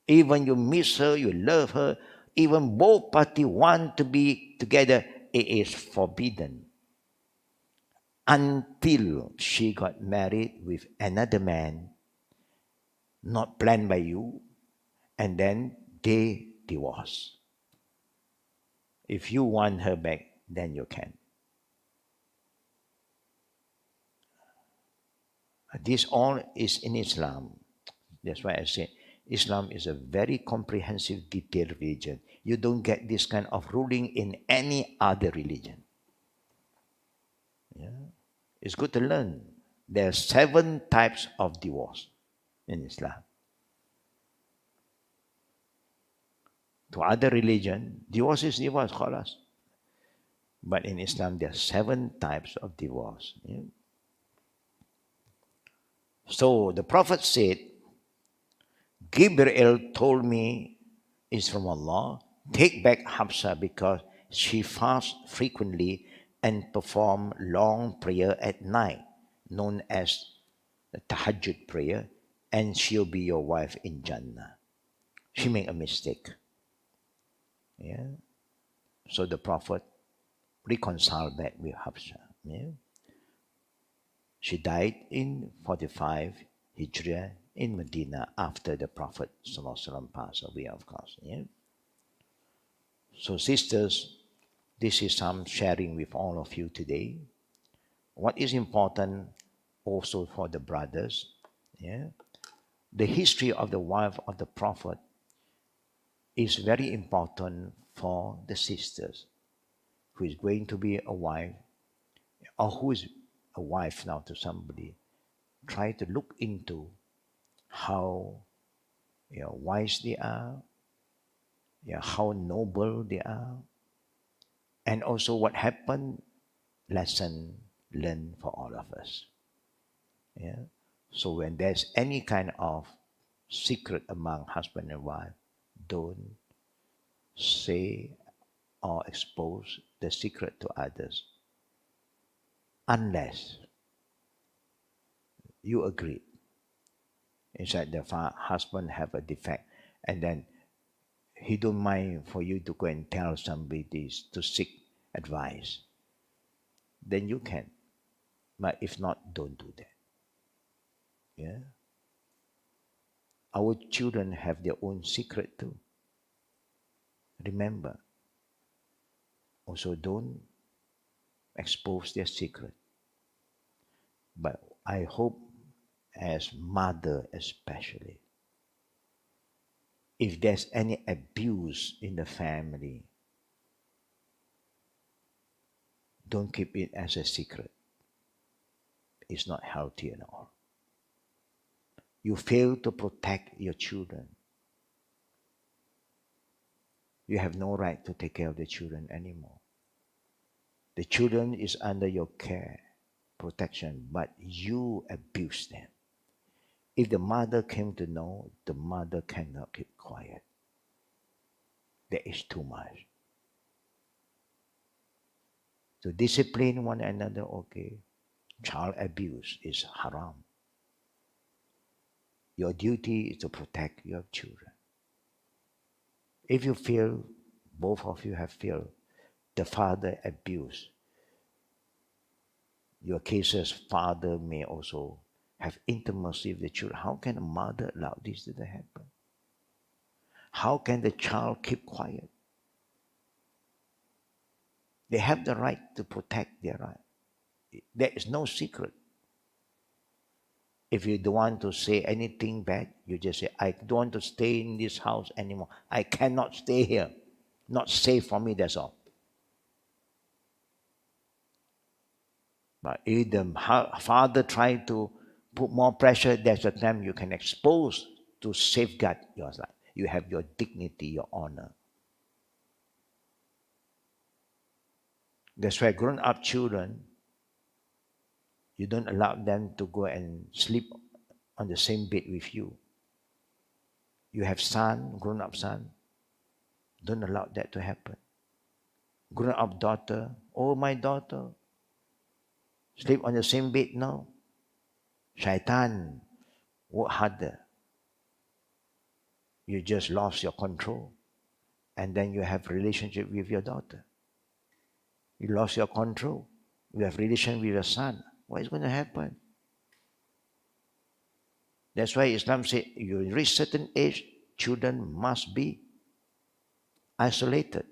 Even you miss her, you love her, even both parties want to be together, it is forbidden until she got married with another man, not planned by you, and then they divorce. If you want her back, then you can. This all is in Islam. That's why I say Islam is a very comprehensive, detailed religion. You don't get this kind of ruling in any other religion. Yeah. It's good to learn. There are 7 types of divorce in Islam. To other religion, divorce is divorce, khalas. But in Islam, there are 7 types of divorce. Yeah. So the Prophet said, Gabriel told me it's from Allah, take back Hafsa because she fasts frequently and perform long prayer at night, known as the tahajjud prayer, and she'll be your wife in Jannah. She made a mistake. Yeah. So the Prophet reconciled that with Hafsa. Yeah. She died in 45 Hijrah in Medina after the Prophet ﷺ passed away, of course. Yeah? So sisters, this is some sharing with all of you today. What is important also for the brothers, yeah? The history of the wife of the Prophet is very important for the sisters who is going to be a wife or who is a wife now to somebody. Try to look into how wise they are, how noble they are, and also what happened, lesson learned for all of us. Yeah. So when there's any kind of secret among husband and wife, don't say or expose the secret to others unless you agree. Inside the husband have a defect, and then he don't mind for you to go and tell somebody to seek advice, then you can. But if not, don't do that. Yeah. Our children have their own secret too. Remember. Also, don't expose their secret. But I hope, as mother especially, if there's any abuse in the family, don't keep it as a secret. It's not healthy at all. You fail to protect your children. You have no right to take care of the children anymore. The children is under your care, protection, but you abuse them. If the mother came to know, the mother cannot keep quiet. That is too much. To discipline one another, okay. Child abuse is haram. Your duty is to protect your children. If you feel, both of you have felt, the father abuse, your case's father may also have intimacy with the children. How can a mother allow this to happen? How can the child keep quiet? They have the right to protect their right. There is no secret. If you don't want to say anything bad, you just say, I don't want to stay in this house anymore. I cannot stay here. Not safe for me, that's all. But if the father tries to put more pressure, there's a time you can expose to safeguard your life. You have your dignity, your honor. That's why grown-up children, you don't allow them to go and sleep on the same bed with you. You have son, grown-up son, don't allow that to happen. Grown-up daughter, oh my daughter, sleep on the same bed now. Shaitan, work harder. You just lost your control. And then you have relationship with your daughter. You lost your control. You have relation with your son. What is going to happen? That's why Islam says you reach certain age, children must be isolated.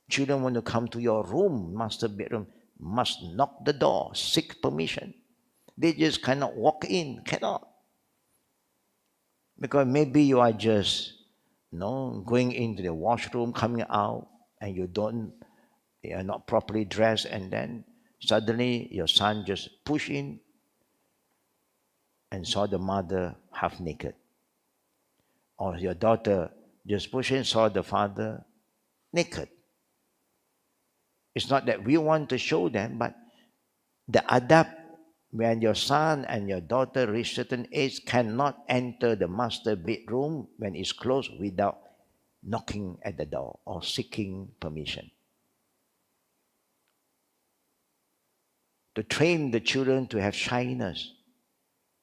Children want to come to your room, master bedroom, must knock the door, seek permission. They just cannot walk in, cannot. Because maybe you are just going into the washroom, coming out, and you are not properly dressed, and then suddenly your son just push in and saw the mother half naked. Or your daughter just push in, saw the father naked. It's not that we want to show them, but the adab, when your son and your daughter reach certain age, cannot enter the master bedroom when it's closed without knocking at the door or seeking permission. To train the children to have shyness.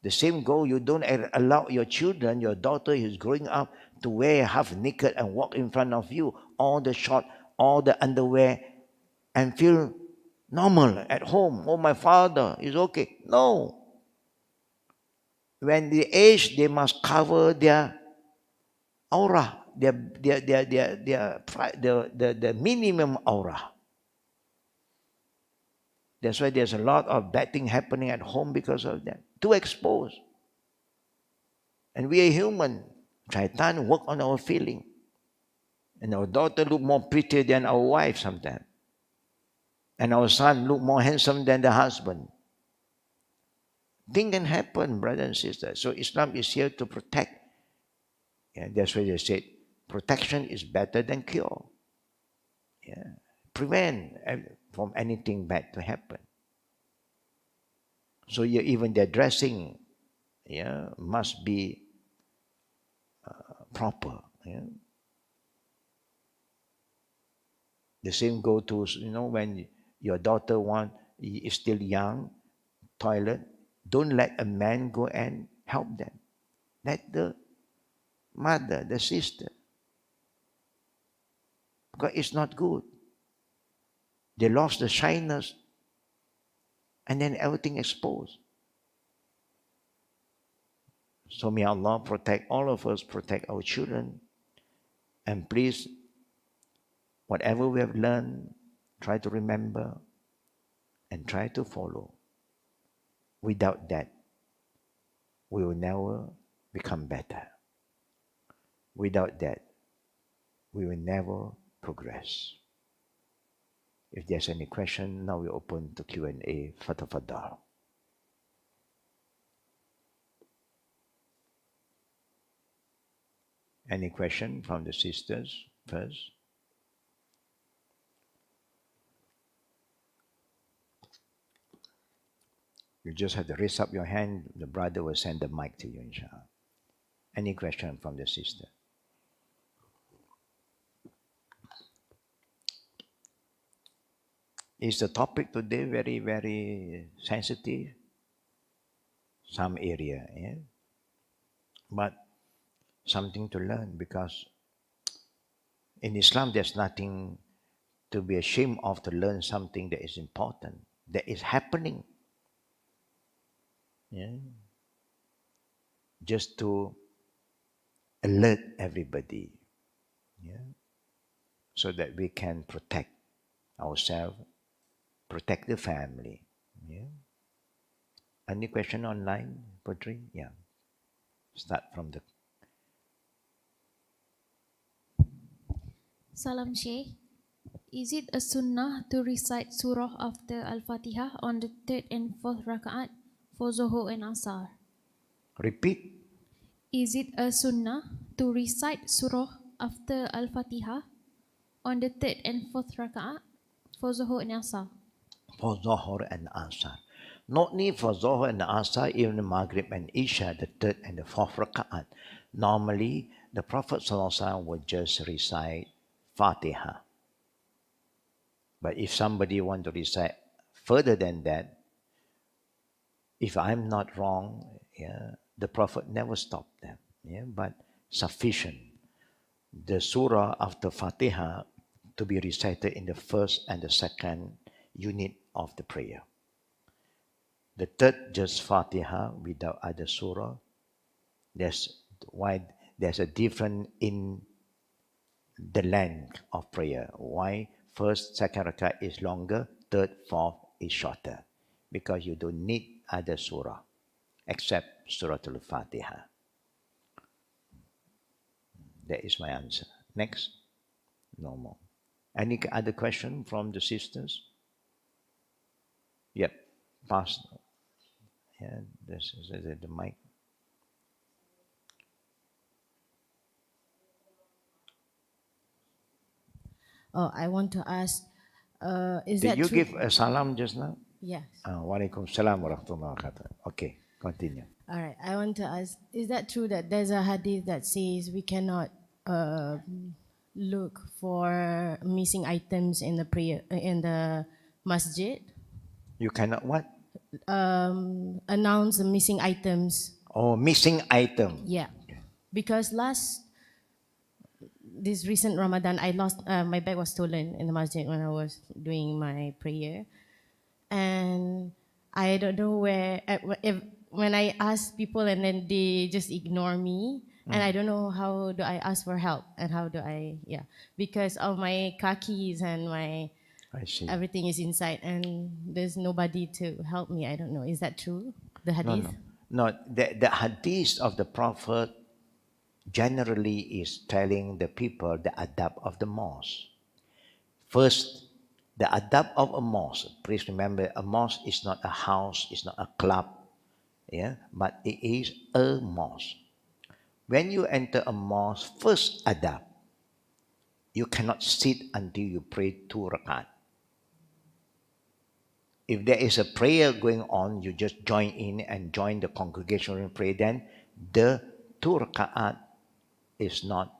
The same goal, you don't allow your children, your daughter who's growing up, to wear half naked and walk in front of you, all the short, all the underwear, and feel normal at home. Oh, my father is okay. No. When they age, they must cover their aura, the minimum aura. That's why there's a lot of bad thing happening at home because of that. Too exposed. And we are human. Shaitan work on our feeling. And our daughter look more pretty than our wife sometimes. And our son look more handsome than the husband. Things can happen, brothers and sisters. So Islam is here to protect. Yeah, that's why they said protection is better than cure. Yeah. Prevent from anything bad to happen. So even their dressing must be proper. Yeah. The same go to, when your daughter is still young, toilet, don't let a man go and help them. Let the mother, the sister. Because it's not good. They lost the shyness and then everything exposed. So may Allah protect all of us, protect our children. And please, whatever we have learned, try to remember and try to follow. Without that, we will never become better. Without that, we will never progress. If there's any question, now we open to Q&A. Fatafadal. Any question from the sisters first? You just have to raise up your hand. The brother will send the mic to you, inshallah. Any question from the sister? Is the topic today very, very sensitive? Some area, yeah? But something to learn, because in Islam there's nothing to be ashamed of, to learn something that is important, that is happening. Yeah? Just to alert everybody, yeah? So that we can protect ourselves, protect the family. Yeah. Any question online, Putri? Yeah. Start from the. Salam Sheikh. Is it a sunnah to recite surah after Al-Fatiha on the third and fourth rakaat for Zuhur and Asar? Repeat. Is it a sunnah to recite surah after Al-Fatiha on the third and fourth rakaat for Zuhur and Asar? For Zohar and Asar. Not need for Zohar and Asar, even Maghrib and Isha, the third and the fourth raka'at. Normally, the Prophet ﷺ would just recite Fatiha. But if somebody want to recite further than that, if I'm not wrong, yeah, the Prophet never stopped them. Yeah, but sufficient. The surah after Fatiha to be recited in the first and the second unit of the prayer. The third, just Fatiha without other surah. That's why there's a difference in the length of prayer. Why first, second rakat is longer, third, fourth is shorter. Because you don't need other surah except Surah Al-Fatiha. That is my answer. Next. No more. Any other question from the sisters? Yep. Pass. Yeah, this is the mic. Oh, I want to ask, is Did that you true? give a salam just now? Yes. Walaikum salam wa rahmatullahi wa barakatuh. Okay, continue. All right. I want to ask, is that true that there's a hadith that says we cannot look for missing items in the prayer in the masjid? You cannot what? Announce the missing items. Oh, missing item. Yeah, because this recent Ramadan, I lost my bag was stolen in the masjid when I was doing my prayer, and I don't know where. When I ask people and then they just ignore me, and I don't know how do I ask for help and how do I because of my kakis and my I see. everything is inside and there's nobody to help me. I don't know. Is that true? The No, hadith? no. No, the hadith of the Prophet generally is telling the people the adab of the mosque. First, the adab of a mosque. Please remember, a mosque is not a house, it's not a club, yeah, but it is a mosque. When you enter a mosque, first adab, you cannot sit until you pray 2 rakat. If there is a prayer going on, you just join in and join the congregation and pray. Then the 2 rakaat is not,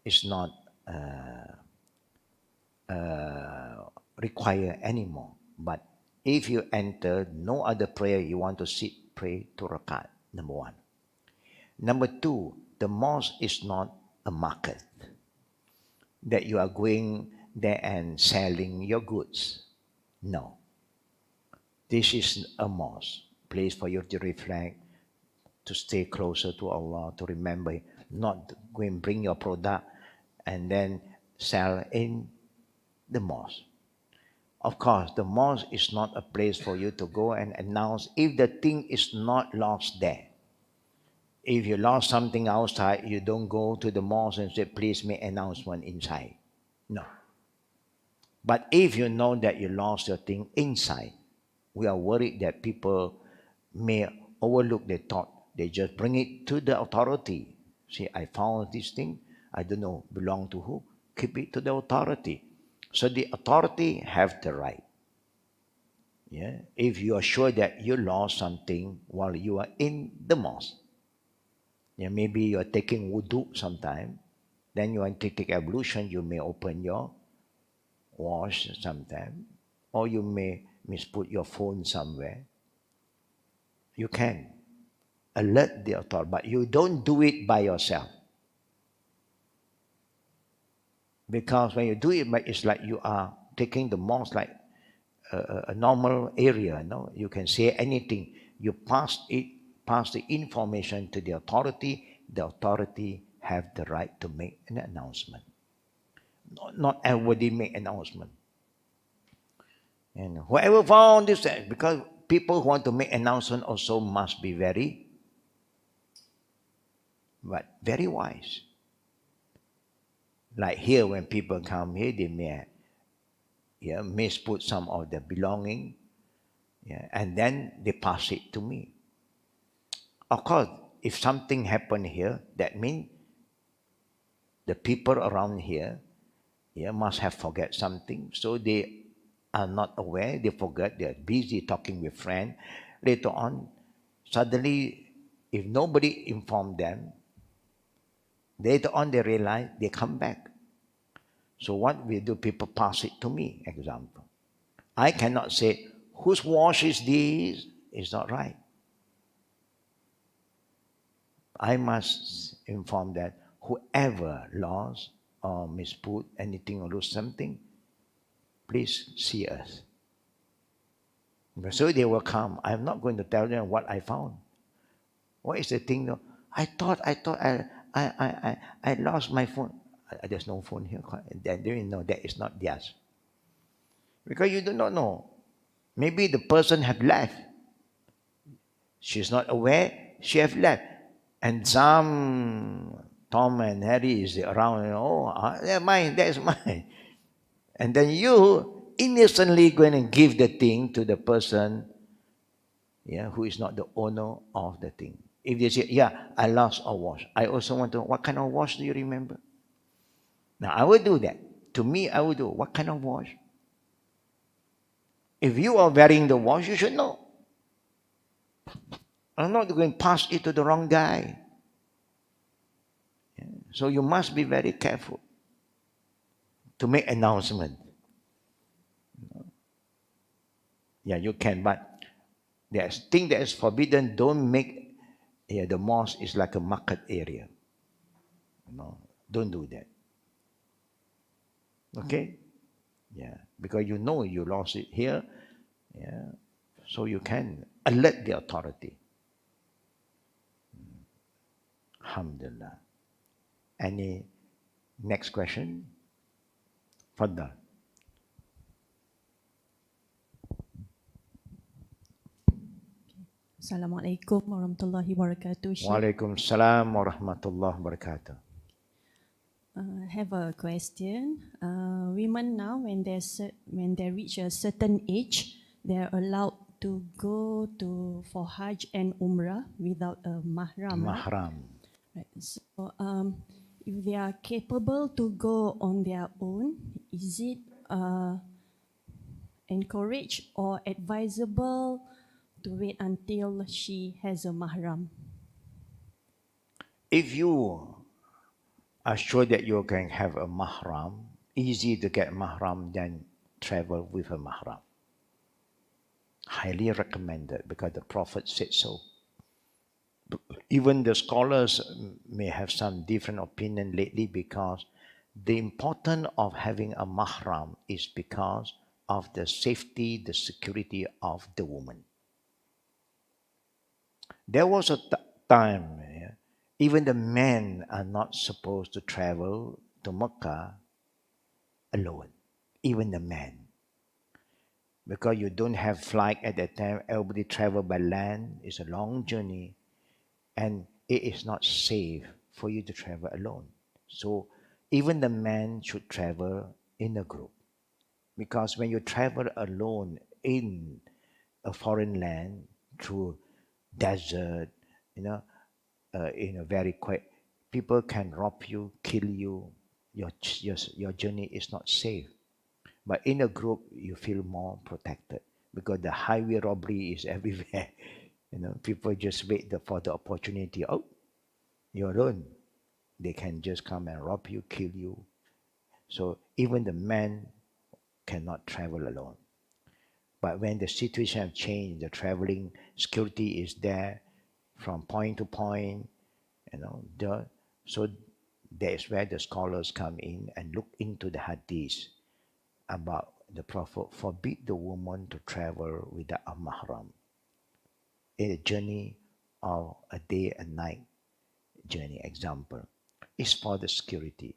it's not required anymore. But if you enter no other prayer, you want to sit, pray 2 rakaat. Number one. Number two, the mosque is not a market that you are going there and selling your goods. No. This is a mosque, place for you to reflect, to stay closer to Allah, to remember, not go and bring your product and then sell in the mosque. Of course, the mosque is not a place for you to go and announce if the thing is not lost there. If you lost something outside, you don't go to the mosque and say, please make announcement inside. No. But if you know that you lost your thing inside, we are worried that people may overlook their thought. They just bring it to the authority. See, I found this thing. I don't know, belong to who? Keep it to the authority. So the authority have the right. Yeah. If you are sure that you lost something while you are in the mosque, yeah, maybe you are taking wudu sometime, then you want to take ablution, you may open your wash sometime, or you may misput your phone somewhere. You can alert the authority, but you don't do it by yourself. Because when you do it, it's like you are taking the mosque like a normal area. No, you can say anything. You pass the information to the authority. The authority have the right to make an announcement. Not everybody make announcement. And whoever found this, because people who want to make announcement also must be very wise. Like here, when people come here, they may misput some of their belonging, and then they pass it to me. Of course, if something happened here, that means the people around here must have forget something. So they are not aware, they forget, they're busy talking with friends. Later on, suddenly, if nobody informed them, later on they realize, they come back. So what we do, people pass it to me, example. I cannot say, whose wash is this? It's not right. I must inform that whoever lost or misput anything or lose something, please see us. So they will come. I'm not going to tell them what I found. What is the thing? No? I thought I lost my phone. There's no phone here. Then you know that is not theirs. Because you do not know. Maybe the person have left. She's not aware. She have left. And some Tom and Harry is around. That's mine. That's mine. And then you innocently going and give the thing to the person who is not the owner of the thing. If they say, I lost a watch. I also want to know, what kind of watch do you remember? Now, I will do that. To me, I will do, what kind of watch? If you are wearing the watch, you should know. I'm not going to pass it to the wrong guy. So you must be very careful to make announcement. Yeah, you can, but there's thing that is forbidden. Don't make the mosque is like a market area. No, don't do that. Okay? Yeah, because you know you lost it here. Yeah, so you can alert the authority. Alhamdulillah. Any next question? Fadda. Assalamualaikum warahmatullahi wabarakatuh. Waalaikumsalam warahmatullahi wabarakatuh. I have a question. Women now, when they reach a certain age, they are allowed to go for Hajj and Umrah without a mahram. Mahram. Right. So, if they are capable to go on their own, is it encouraged or advisable to wait until she has a mahram? If you are sure that you can have a mahram, easy to get mahram, then travel with a mahram. Highly recommended because the Prophet said so. Even the scholars may have some different opinion lately because the importance of having a mahram is because of the safety, the security of the woman. There was a time, even the men are not supposed to travel to Mecca alone, even the men. Because you don't have flight at that time, everybody travel by land, it's a long journey, and it is not safe for you to travel alone. So even the men should travel in a group. Because when you travel alone in a foreign land, through desert, in a very quiet, people can rob you, kill you. Your journey is not safe. But in a group, you feel more protected because the highway robbery is everywhere. People just wait for the opportunity. Oh, you're alone. They can just come and rob you, kill you. So even the men cannot travel alone. But when the situation has changed, the traveling security is there from point to point, so that is where the scholars come in and look into the hadith about the Prophet forbid the woman to travel without a mahram. A journey of a day and night journey, example, is for the security.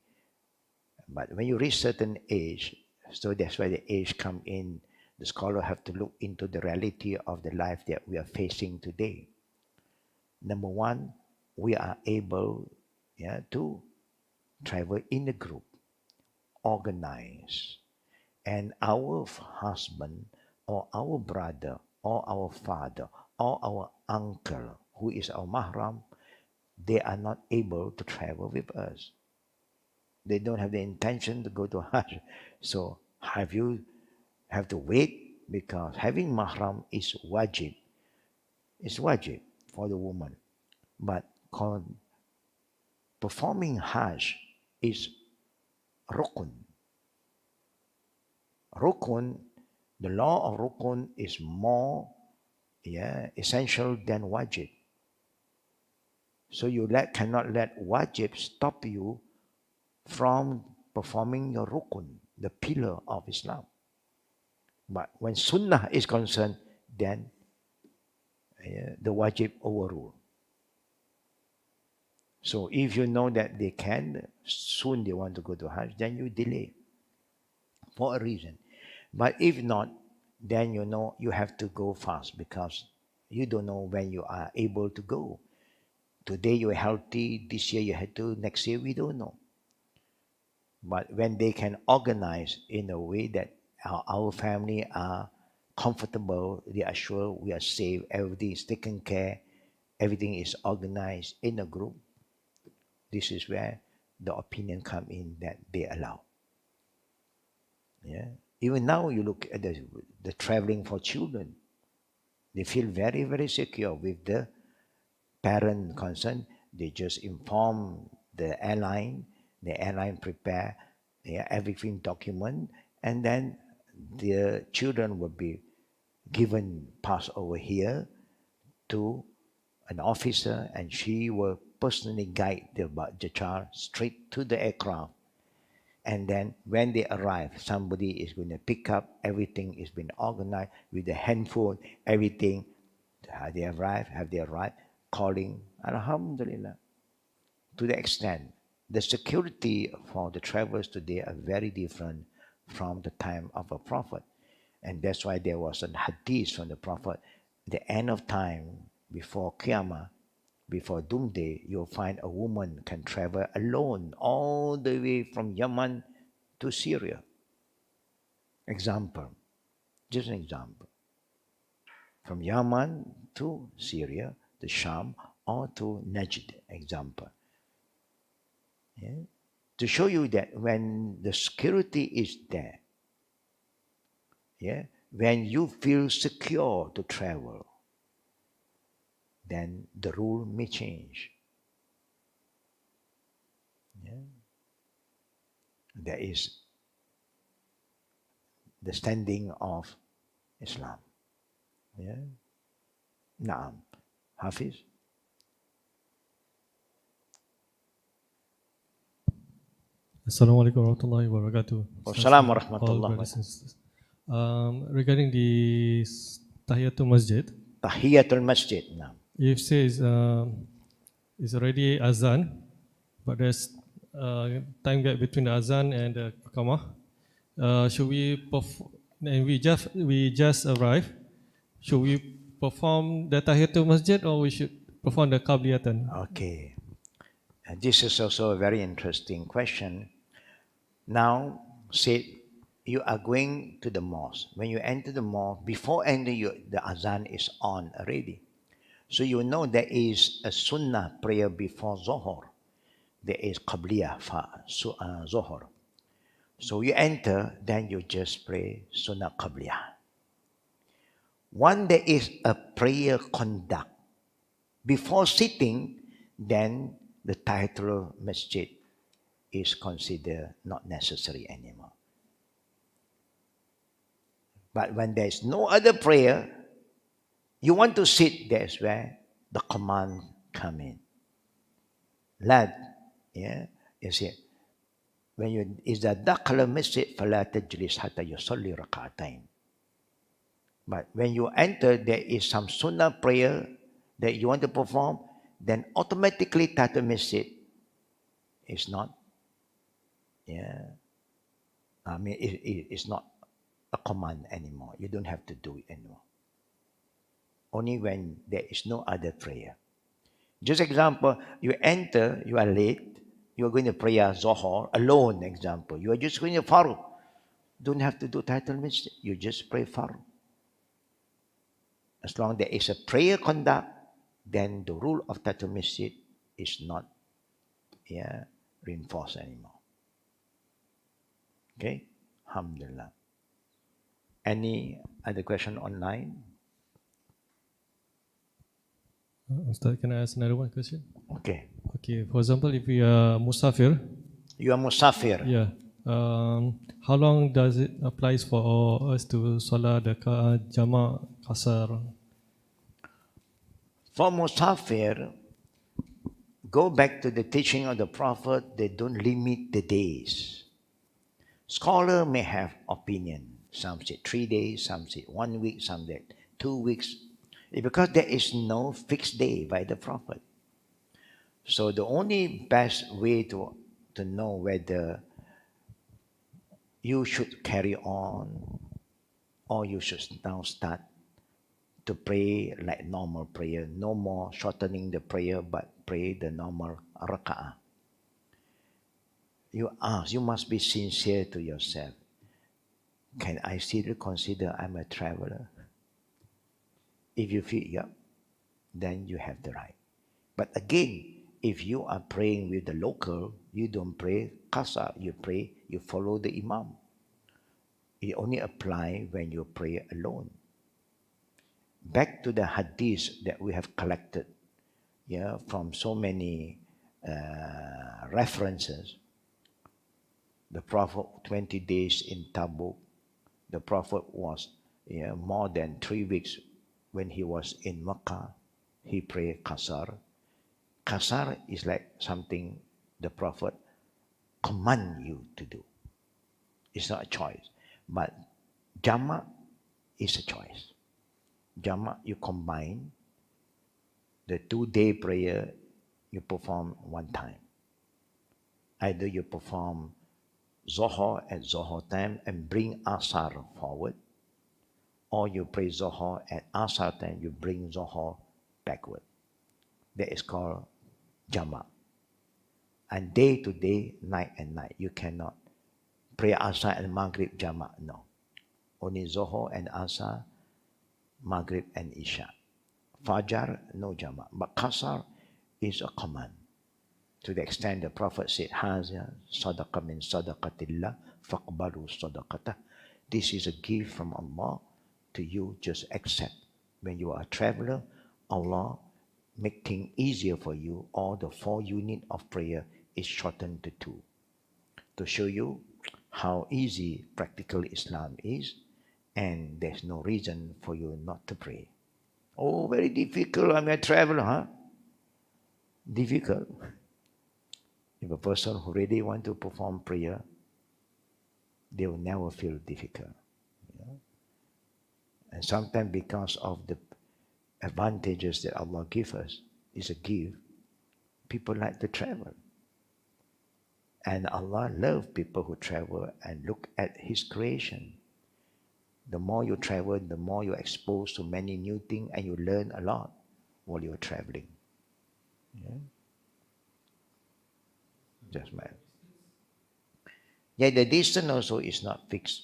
But when you reach certain age, so that's why the age come in. The scholar have to look into the reality of the life that we are facing today. Number one, we are able to travel in a group, organize, and our husband or our brother or our father or our uncle who is our mahram, they are not able to travel with us. They don't have the intention to go to Hajj. So have to wait, because having mahram is wajib. It's wajib for the woman. But performing Hajj is rukun. Rukun, the law of rukun is more essential than wajib. So you cannot let wajib stop you from performing your rukun, the pillar of Islam. But when sunnah is concerned, then the wajib overrule. So if you know that they can, soon they want to go to Hajj, then you delay for a reason. But if not, then you know you have to go fast, because you don't know when you are able to go. Today you're healthy, this year you had to, next year we don't know. But when they can organize in a way that our family are comfortable, they are sure we are safe, everything is taken care, everything is organized in a group, this is where the opinion come in that they allow. Yeah. Even now you look at the traveling for children, they feel very, very secure with the parent concerned. They just inform the airline prepare everything document, and then the children will be given pass over here to an officer, and she will personally guide the child straight to the aircraft. And then when they arrive, somebody is going to pick up, everything is been organized with the handphone, everything. Have they arrived, calling, alhamdulillah. To the extent, the security for the travelers today are very different from the time of a prophet. And that's why there was a hadith from the prophet, the end of time, before Qiyamah, before Doomsday, you'll find a woman can travel alone all the way from Yemen to Syria. Example, just an example. From Yemen to Syria, to Sham, or to Najd, example. Yeah? To show you that when the security is there, when you feel secure to travel, then the rule may change. That is the standing of Islam. Naam. Hafiz? Assalamualaikum warahmatullahi wabarakatuh. Wassalamu warahmatullahi wabarakatuh. Regarding the Tahiyatul Masjid. Tahiyatul Masjid. Naam. If says it's already azan, but there's time gap between the azan and the Iqamah. Should we and we just arrived? Should we perform the Tahiyatul Masjid, or we should perform the Qabliyatan? Okay. This is also a very interesting question. Now, say you are going to the mosque. When you enter the mosque, before entering, the azan is on already. So you know there is a sunnah prayer before Zohor. There is Qabliyah for Zohor. So you enter, then you just pray Sunnah Qabliyah. When there is a prayer conduct, before sitting, then the Tahiyatul Masjid is considered not necessary anymore. But when there is no other prayer, you want to sit, that's where the command come in. Lad, you see, when you إذا دخل المسجد فلا تجلس حتى يصلي ركعتين. But when you enter, there is some sunnah prayer that you want to perform, then automatically Tahiyatul Masjid is not Yeah. I mean, it's not a command anymore. You don't have to do it anymore. Only when there is no other prayer. Just example, you enter, you are late, you are going to pray a Zohar alone, example. You are just going to Faru. Don't have to do title masjid. You just pray Faru. As long as there is a prayer conduct, then the rule of title masjid is not reinforced anymore. Okay? Alhamdulillah. Any other question online? Ustaz, can I ask another one question? Okay. Okay, for example, if we are Musafir, You are Musafir. yeah, how long does it applies for us to Salah the Jama' Qasar? For Musafir, go back to the teaching of the Prophet, they don't limit the days. Scholar may have opinion. Some say 3 days, some say 1 week, some say 2 weeks. Because there is no fixed day by the Prophet. So the only best way to know whether you should carry on or you should now start to pray like normal prayer. No more shortening the prayer, but pray the normal raka'ah. You ask, you must be sincere to yourself. Can I still consider I'm a traveler? If you feel, yeah, then you have the right. But again, if you are praying with the local, you don't pray qasar, you follow the imam. It only applies when you pray alone. Back to the hadith that we have collected, from so many references. The Prophet 20 days in Tabuk. The Prophet was more than 3 weeks when he was in Makkah. He prayed qasar. Qasar is like something the Prophet command you to do. It's not a choice. But Jama' is a choice. Jama', you combine the 2-day prayer, you perform one time. Either you perform Zohar at Zohar time and bring Asar forward, or you pray Zohar at Asar time, you bring Zohar backward. That is called Jama'. And day to day, night and night. You cannot pray Asar and Maghrib Jama'. No. Only Zohar and Asar, Maghrib and Isha. Fajar, no Jama'. But Qasar is a command. To the extent the Prophet said, Haza sadaqa min sadaqatillah, faqbalu sadaqatah. This is a gift from Allah to you, just accept. When you are a traveler, Allah make things easier for you. All the 4 units of prayer is shortened to 2. To show you how easy practical Islam is, and there's no reason for you not to pray. Oh, very difficult, I'm a traveler, huh? Difficult. If a person who really want to perform prayer, they will never feel difficult. And sometimes because of the advantages that Allah gives us, is a gift, people like to travel. And Allah loves people who travel and look at His creation. The more you travel, the more you're exposed to many new things and you learn a lot while you're traveling. Just man. Yeah, the distance also is not fixed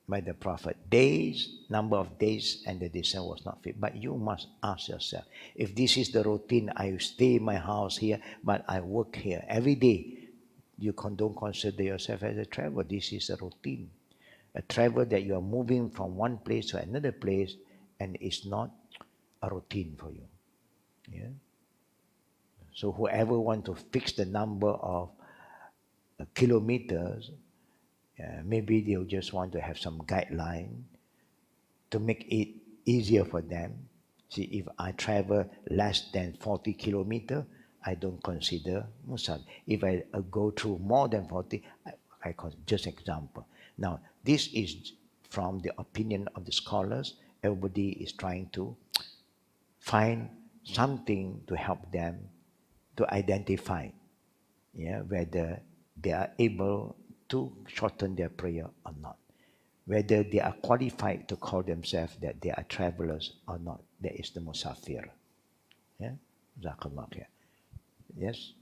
by the Prophet. Days, number of days, and the distance was not fixed. But you must ask yourself, if this is the routine, I stay in my house here, but I work here every day, you don't consider yourself as a traveler. This is a routine. A travel that you are moving from one place to another place, and it's not a routine for you. Yeah. So whoever want to fix the number of kilometers, maybe they'll just want to have some guideline to make it easier for them. See, if I travel less than 40 kilometers, I don't consider Muslim. If I go through more than 40, I just example. Now, this is from the opinion of the scholars. Everybody is trying to find something to help them to identify whether they are able to shorten their prayer or not. Whether they are qualified to call themselves that they are travelers or not. That is the musafir. Yeah? Jazakallah khair. Yes?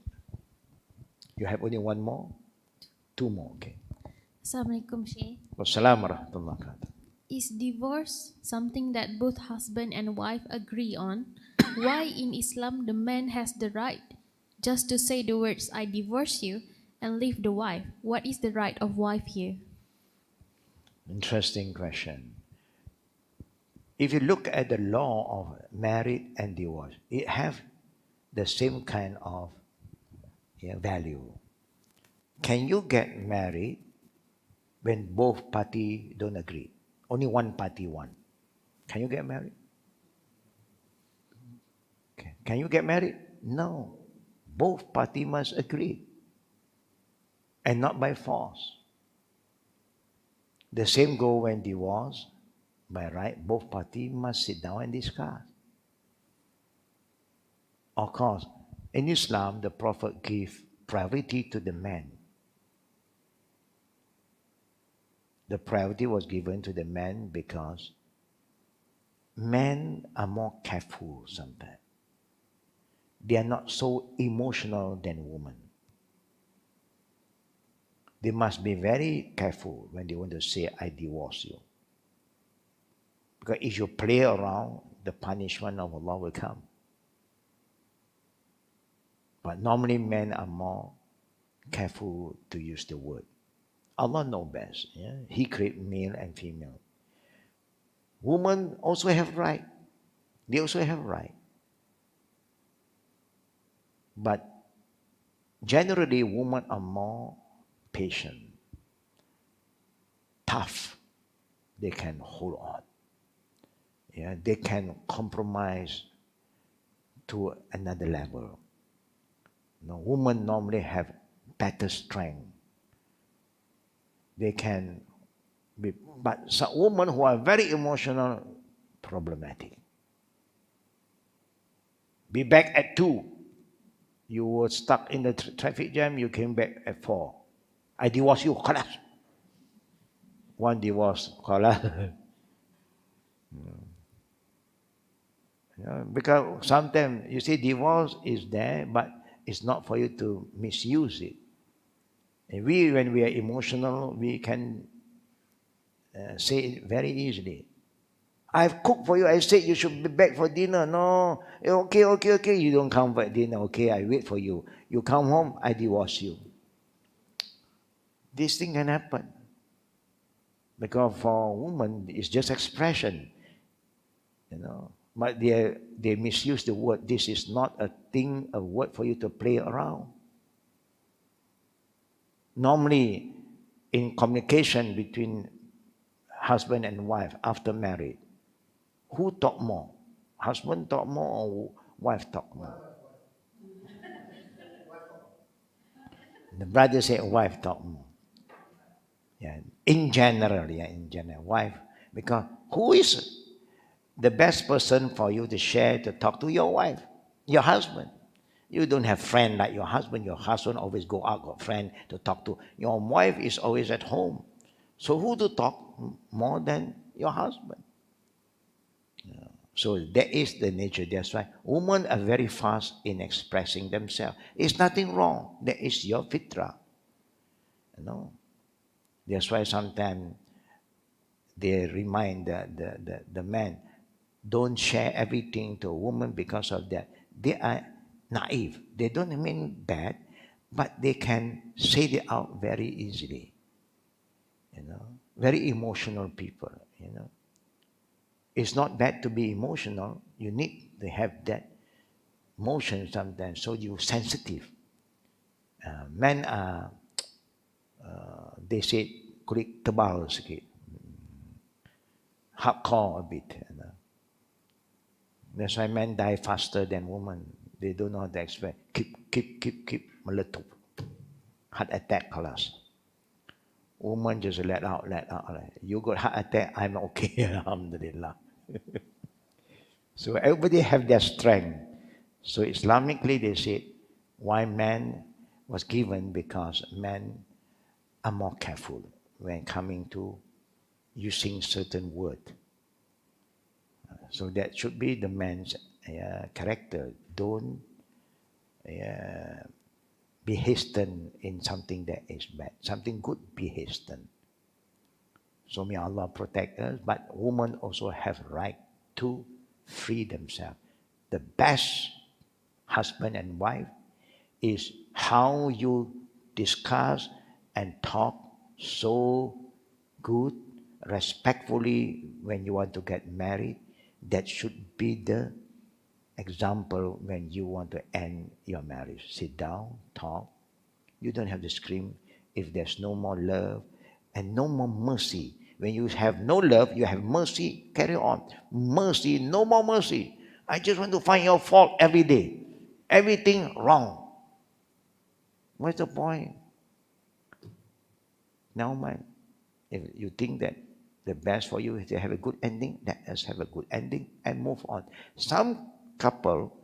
You have only one more? Two more, okay. Assalamualaikum, Sheikh. Wassalamu warahmatullahi wabarakatuh. Is divorce something that both husband and wife agree on? Why in Islam the man has the right just to say the words "I divorce you" and leave the wife? What is the right of wife here? Interesting question. If you look at the law of marriage and divorce, it have the same kind of value. Can you get married when both parties don't agree? Only one party wants. Can you get married? Okay. Can you get married? No. Both parties must agree. And not by force. The same goes when divorce. By right, both parties must sit down and discuss. Of course, in Islam, the Prophet gave priority to the man. The priority was given to the man because men are more careful sometimes. They are not so emotional than women. They must be very careful when they want to say, "I divorce you." Because if you play around, the punishment of Allah will come. But normally men are more careful to use the word. Allah knows best. Yeah? He created male and female. Women also have right. They also have right. But generally, women are more patient, tough. They can hold on. Yeah, they can compromise to another level. Women normally have better strength. They can be, but some women who are very emotional, problematic. Be back at 2. You were stuck in the traffic jam, you came back at 4. I divorce you, khalas. One divorce, khalas. Because sometimes, you see, divorce is there, but it's not for you to misuse it. And when we are emotional, we can say it very easily. I've cooked for you. I said you should be back for dinner. No, okay. You don't come for dinner. Okay, I wait for you. You come home, I divorce you. This thing can happen. Because for women, it's just expression. But they misuse the word. This is not a word for you to play around. Normally, in communication between husband and wife after marriage, who talk more? Husband talk more or wife talk more? The brother said wife talk more. Yeah, in general, wife. Because who is the best person for you to share, to talk to? Your wife, your husband. You don't have friend like your husband. Your husband always go out, got friend to talk to. Your wife is always at home. So who to talk more than your husband? So that is the nature. That's why women are very fast in expressing themselves. It's nothing wrong. That is your fitra. That's why sometimes they remind the man, don't share everything to a woman because of that. They are naive. They don't mean bad, but they can say it out very easily. Very emotional people. It's not bad to be emotional. You need to have that emotion sometimes, so you're sensitive. Men are, they say, kulit tebal sikit, hardcore a bit. That's why men die faster than women. They don't know how to express. Keep meletup. Heart attack kelas. Woman just let out. You got heart attack, I'm okay, alhamdulillah. So everybody have their strength. So Islamically they say, why men was given because men are more careful when coming to using certain word. So that should be the man's character. Don't be hasten in something that is bad. Something good, be hasten. So may Allah protect us, but women also have right to free themselves. The best husband and wife is how you discuss and talk so good, respectfully when you want to get married. That should be the example when you want to end your marriage. Sit down, talk. You don't have to scream if there's no more love and no more mercy. When you have no love, you have mercy, carry on. Mercy, no more mercy. I just want to find your fault every day. Everything wrong. What's the point? Now, man, if you think that the best for you is to have a good ending, let us have a good ending and move on. Some couple,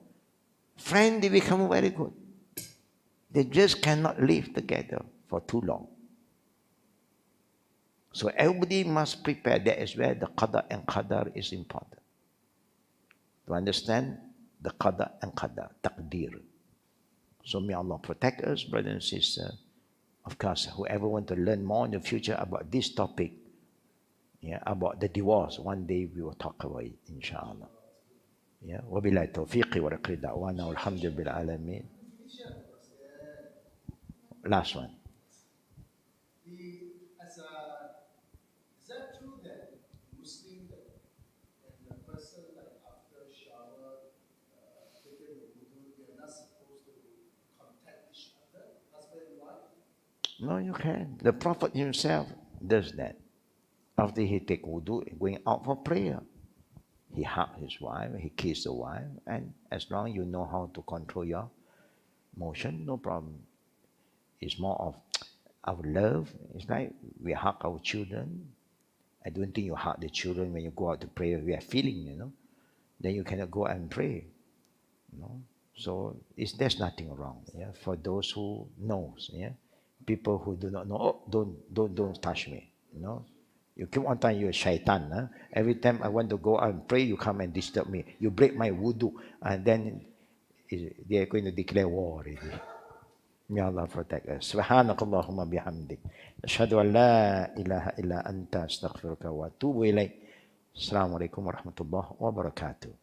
friends, they become very good. They just cannot live together for too long. So everybody must prepare. That is where the qada and qadar is important. To understand the qada and qadar, taqdir. So may Allah protect us, brothers and sisters. Of course, whoever want to learn more in the future about this topic, about the divorce, one day we will talk about it, inshallah. Wabillahi tawfiqi wa raqli da'wana walhamdulillah alamin. Last one. Is that true that Muslim and the person after shower taking the wudu, they are not supposed to contact each other, husband and wife? No, you can. The Prophet himself does that. After he take wudu, going out for prayer, he hugged his wife, he kissed the wife, and as long as you know how to control your motion, no problem. It's more of our love. It's like we hug our children. I don't think you hug the children when you go out to pray. We are feeling, then you cannot go and pray. So there's nothing wrong. For those who knows. People who do not know, don't touch me. You keep on time, you're a shaitan. Every time I want to go out and pray, you come and disturb me. You break my wudu, and then they are going to declare war already. May Allah protect us. Subhanakallahumma bihamdik. Ashhadu an la ilaha illa anta astaghfiruka wa atubu ilayk. Assalamu alaikum warahmatullahi wabarakatuh.